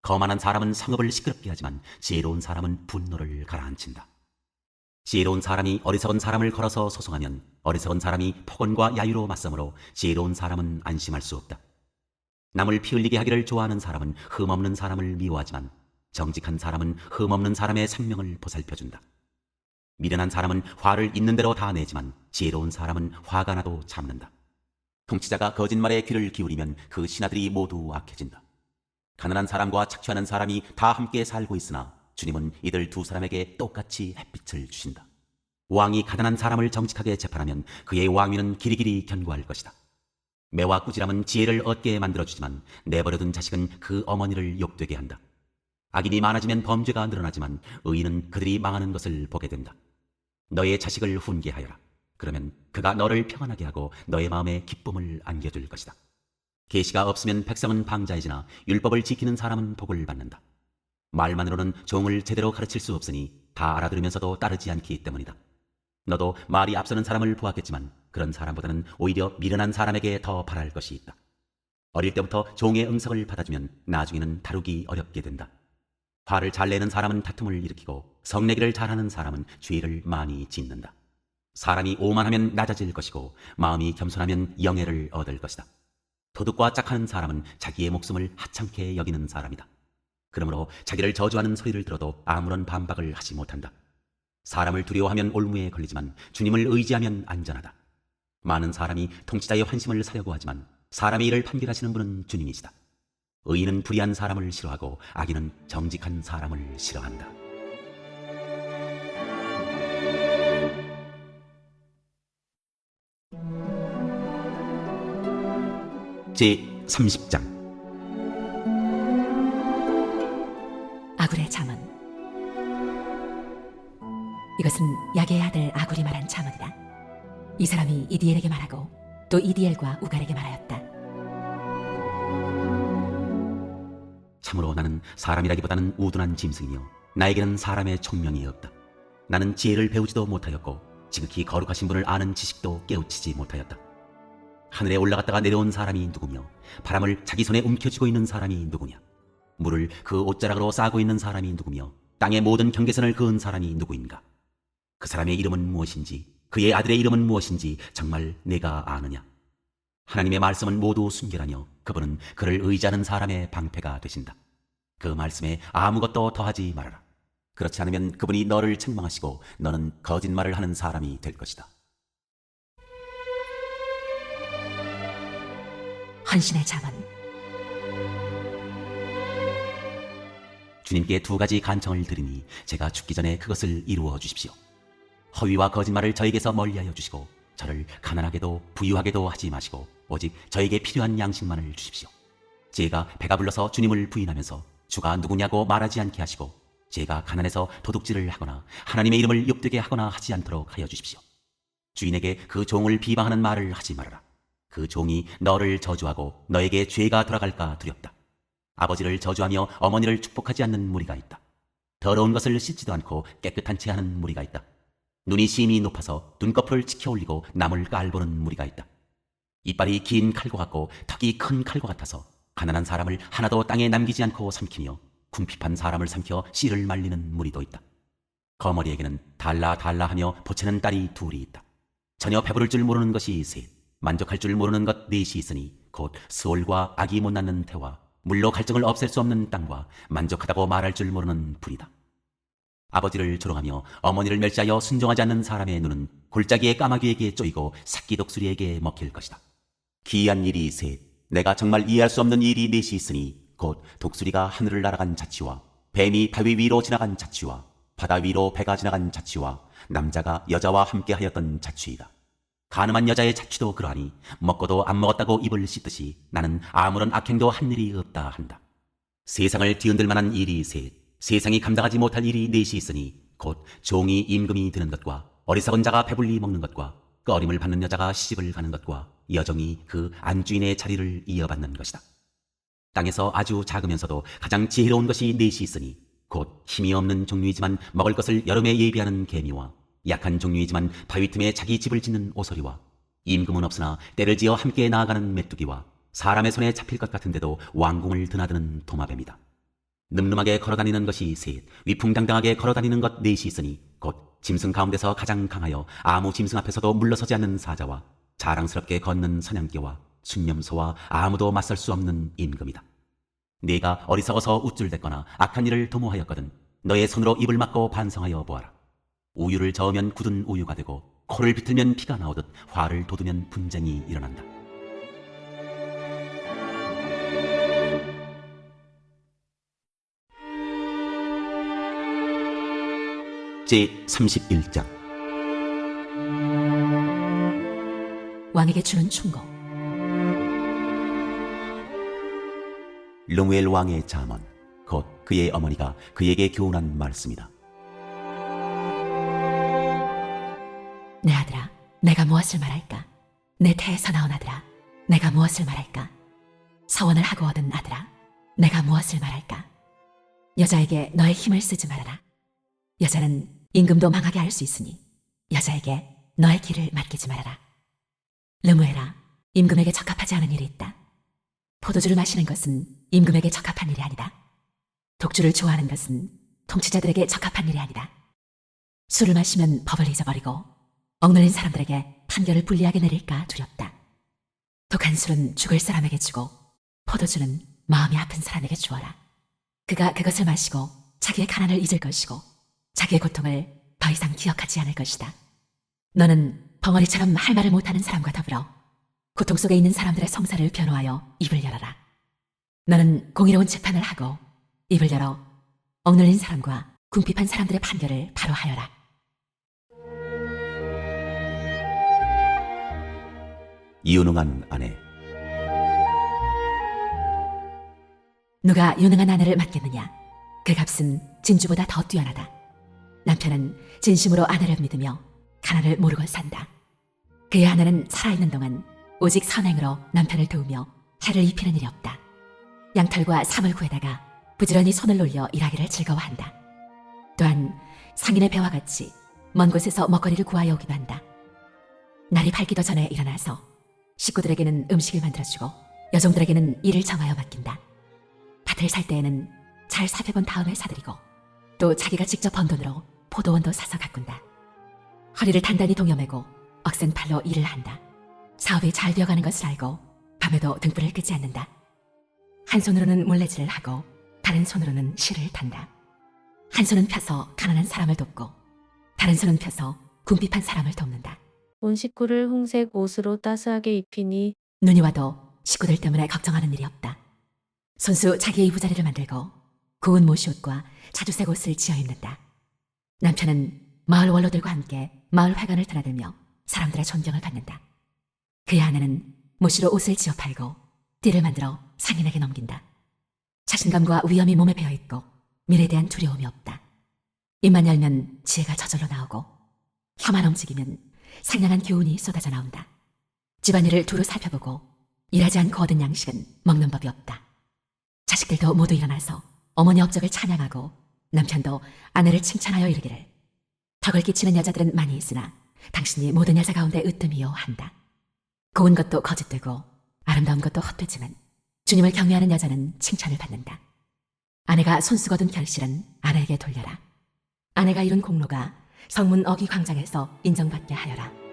거만한 사람은 성읍을 시끄럽게 하지만 지혜로운 사람은 분노를 가라앉힌다. 지혜로운 사람이 어리석은 사람을 걸어서 소송하면 어리석은 사람이 폭언과 야유로 맞서므로 지혜로운 사람은 안심할 수 없다. 남을 피 흘리게 하기를 좋아하는 사람은 흠없는 사람을 미워하지만 정직한 사람은 흠없는 사람의 생명을 보살펴준다. 미련한 사람은 화를 있는 대로 다 내지만 지혜로운 사람은 화가 나도 참는다. 통치자가 거짓말에 귀를 기울이면 그 신하들이 모두 악해진다. 가난한 사람과 착취하는 사람이 다 함께 살고 있으나 주님은 이들 두 사람에게 똑같이 햇빛을 주신다. 왕이 가난한 사람을 정직하게 재판하면 그의 왕위는 길이길이 견고할 것이다. 매와 꾸지람은 지혜를 얻게 만들어주지만 내버려둔 자식은 그 어머니를 욕되게 한다. 악인이 많아지면 범죄가 늘어나지만 의인은 그들이 망하는 것을 보게 된다. 너의 자식을 훈계하여라. 그러면 그가 너를 평안하게 하고 너의 마음에 기쁨을 안겨줄 것이다. 계시가 없으면 백성은 방자해지나 율법을 지키는 사람은 복을 받는다. 말만으로는 종을 제대로 가르칠 수 없으니 다 알아들으면서도 따르지 않기 때문이다. 너도 말이 앞서는 사람을 보았겠지만 그런 사람보다는 오히려 미련한 사람에게 더 바랄 것이 있다. 어릴 때부터 종의 응석을 받아주면 나중에는 다루기 어렵게 된다. 화를 잘 내는 사람은 다툼을 일으키고 성내기를 잘하는 사람은 죄를 많이 짓는다. 사람이 오만하면 낮아질 것이고 마음이 겸손하면 영예를 얻을 것이다. 도둑과 짝하는 사람은 자기의 목숨을 하찮게 여기는 사람이다. 그러므로 자기를 저주하는 소리를 들어도 아무런 반박을 하지 못한다. 사람을 두려워하면 올무에 걸리지만 주님을 의지하면 안전하다. 많은 사람이 통치자의 환심을 사려고 하지만 사람의 일을 판결하시는 분은 주님이시다. 의인은 불의한 사람을 싫어하고 악인은 정직한 사람을 싫어한다. 제30장 아굴의 잠언. 이것은 야게의 아들 아굴이 말한 잠언이다. 이 사람이 이디엘에게 말하고 또 이디엘과 우갈에게 말하였다. 참으로 나는 사람이라기보다는 우둔한 짐승이며 나에게는 사람의 총명이 없다. 나는 지혜를 배우지도 못하였고 지극히 거룩하신 분을 아는 지식도 깨우치지 못하였다. 하늘에 올라갔다가 내려온 사람이 누구며 바람을 자기 손에 움켜쥐고 있는 사람이 누구냐? 물을 그 옷자락으로 싸고 있는 사람이 누구며 땅의 모든 경계선을 그은 사람이 누구인가? 그 사람의 이름은 무엇인지 그의 아들의 이름은 무엇인지 정말 내가 아느냐? 하나님의 말씀은 모두 순결하며 그분은 그를 의지하는 사람의 방패가 되신다. 그 말씀에 아무것도 더하지 말아라. 그렇지 않으면 그분이 너를 책망하시고 너는 거짓말을 하는 사람이 될 것이다. 헌신의 잠언. 주님께 두 가지 간청을 드리니 제가 죽기 전에 그것을 이루어 주십시오. 허위와 거짓말을 저에게서 멀리하여 주시고 저를 가난하게도 부유하게도 하지 마시고 오직 저에게 필요한 양식만을 주십시오. 제가 배가 불러서 주님을 부인하면서 주가 누구냐고 말하지 않게 하시고 제가 가난해서 도둑질을 하거나 하나님의 이름을 욕되게 하거나 하지 않도록 하여 주십시오. 주인에게 그 종을 비방하는 말을 하지 말아라. 그 종이 너를 저주하고 너에게 죄가 돌아갈까 두렵다. 아버지를 저주하며 어머니를 축복하지 않는 무리가 있다. 더러운 것을 씻지도 않고 깨끗한 채 하는 무리가 있다. 눈이 심히 높아서 눈꺼풀을 치켜 올리고 남을 깔보는 무리가 있다. 이빨이 긴 칼과 같고 턱이 큰 칼과 같아서 가난한 사람을 하나도 땅에 남기지 않고 삼키며 궁핍한 사람을 삼켜 씨를 말리는 무리도 있다. 거머리에게는 달라 하며 보채는 딸이 둘이 있다. 전혀 배부를 줄 모르는 것이 셋, 만족할 줄 모르는 것 넷이 있으니 곧 스올과 악이 못 낳는 태와 물로 갈증을 없앨 수 없는 땅과 만족하다고 말할 줄 모르는 불이다. 아버지를 조롱하며 어머니를 멸시하여 순종하지 않는 사람의 눈은 골짜기의 까마귀에게 쪼이고 새끼 독수리에게 먹힐 것이다. 기이한 일이 셋, 내가 정말 이해할 수 없는 일이 넷이 있으니 곧 독수리가 하늘을 날아간 자취와 뱀이 바위 위로 지나간 자취와 바다 위로 배가 지나간 자취와 남자가 여자와 함께 하였던 자취이다. 가늠한 여자의 자취도 그러하니 먹고도 안 먹었다고 입을 씻듯이 나는 아무런 악행도 한 일이 없다 한다. 세상을 뒤흔들 만한 일이 셋, 세상이 감당하지 못할 일이 넷이 있으니 곧 종이 임금이 드는 것과 어리석은 자가 배불리 먹는 것과 꺼림을 받는 여자가 시집을 가는 것과 여정이 그 안주인의 자리를 이어받는 것이다. 땅에서 아주 작으면서도 가장 지혜로운 것이 넷이 있으니 곧 힘이 없는 종류이지만 먹을 것을 여름에 예비하는 개미와 약한 종류이지만 바위 틈에 자기 집을 짓는 오소리와 임금은 없으나 때를 지어 함께 나아가는 메뚜기와 사람의 손에 잡힐 것 같은데도 왕궁을 드나드는 도마뱀이다. 늠름하게 걸어다니는 것이 셋, 위풍당당하게 걸어다니는 것 넷이 있으니 곧 짐승 가운데서 가장 강하여 아무 짐승 앞에서도 물러서지 않는 사자와 자랑스럽게 걷는 사냥개와 순념소와 아무도 맞설 수 없는 임금이다. 네가 어리석어서 우쭐댔거나 악한 일을 도모하였거든 너의 손으로 입을 막고 반성하여 보아라. 우유를 저으면 굳은 우유가 되고 코를 비틀면 피가 나오듯 화를 돋우면 분쟁이 일어난다. 제31장 왕에게 주는 충고. 르무엘 왕의 잠언, 곧 그의 어머니가 그에게 교훈한 말씀이다. 내 아들아, 내가 무엇을 말할까? 내 태에서 나온 아들아, 내가 무엇을 말할까? 서원을 하고 얻은 아들아, 내가 무엇을 말할까? 여자에게 너의 힘을 쓰지 말아라. 여자는 임금도 망하게 할 수 있으니 여자에게 너의 길을 맡기지 말아라. 르무엘아, 임금에게 적합하지 않은 일이 있다. 포도주를 마시는 것은 임금에게 적합한 일이 아니다. 독주를 좋아하는 것은 통치자들에게 적합한 일이 아니다. 술을 마시면 법을 잊어버리고 억눌린 사람들에게 판결을 불리하게 내릴까 두렵다. 독한 술은 죽을 사람에게 주고 포도주는 마음이 아픈 사람에게 주어라. 그가 그것을 마시고 자기의 가난을 잊을 것이고 자기의 고통을 더 이상 기억하지 않을 것이다. 너는 벙어리처럼 할 말을 못하는 사람과 더불어 고통 속에 있는 사람들의 성사를 변호하여 입을 열어라. 너는 공의로운 재판을 하고 입을 열어 억눌린 사람과 궁핍한 사람들의 판결을 바로 하여라. 유능한 아내. 누가 유능한 아내를 맡겠느냐? 그 값은 진주보다 더 뛰어나다. 남편은 진심으로 아내를 믿으며 가난을 모르고 산다. 그의 아내는 살아있는 동안 오직 선행으로 남편을 도우며 해를 입히는 일이 없다. 양털과 사물 구에다가 부지런히 손을 놀려 일하기를 즐거워한다. 또한 상인의 배와 같이 먼 곳에서 먹거리를 구하여 오기도 한다. 날이 밝기도 전에 일어나서 식구들에게는 음식을 만들어주고 여종들에게는 일을 정하여 맡긴다. 밭을 살 때에는 잘 살펴본 다음에 사들이고 또 자기가 직접 번 돈으로 포도원도 사서 가꾼다. 허리를 단단히 동여매고 억센 팔로 일을 한다. 사업이 잘 되어가는 것을 알고 밤에도 등불을 끄지 않는다. 한 손으로는 물레질을 하고 다른 손으로는 실을 탄다. 한 손은 펴서 가난한 사람을 돕고 다른 손은 펴서 궁핍한 사람을 돕는다. 온 식구를 홍색 옷으로 따스하게 입히니 눈이 와도 식구들 때문에 걱정하는 일이 없다. 손수 자기의 이부자리를 만들고 고운 모시옷과 자주색 옷을 지어 입는다. 남편은 마을 원로들과 함께 마을 회관을 드나들며 사람들의 존경을 받는다. 그의 아내는 모시로 옷을 지어 팔고 띠를 만들어 상인에게 넘긴다. 자신감과 위엄이 몸에 배어있고 미래에 대한 두려움이 없다. 입만 열면 지혜가 저절로 나오고 혀만 움직이면 상냥한 교훈이 쏟아져 나온다. 집안일을 두루 살펴보고 일하지 않고 얻은 양식은 먹는 법이 없다. 자식들도 모두 일어나서 어머니 업적을 찬양하고 남편도 아내를 칭찬하여 이르기를 덕을 끼치는 여자들은 많이 있으나 당신이 모든 여자 가운데 으뜸이요 한다. 고운 것도 거짓되고 아름다운 것도 헛되지만 주님을 경외하는 여자는 칭찬을 받는다. 아내가 손수 거둔 결실은 아내에게 돌려라. 아내가 이룬 공로가 성문 어귀 광장에서 인정받게 하여라.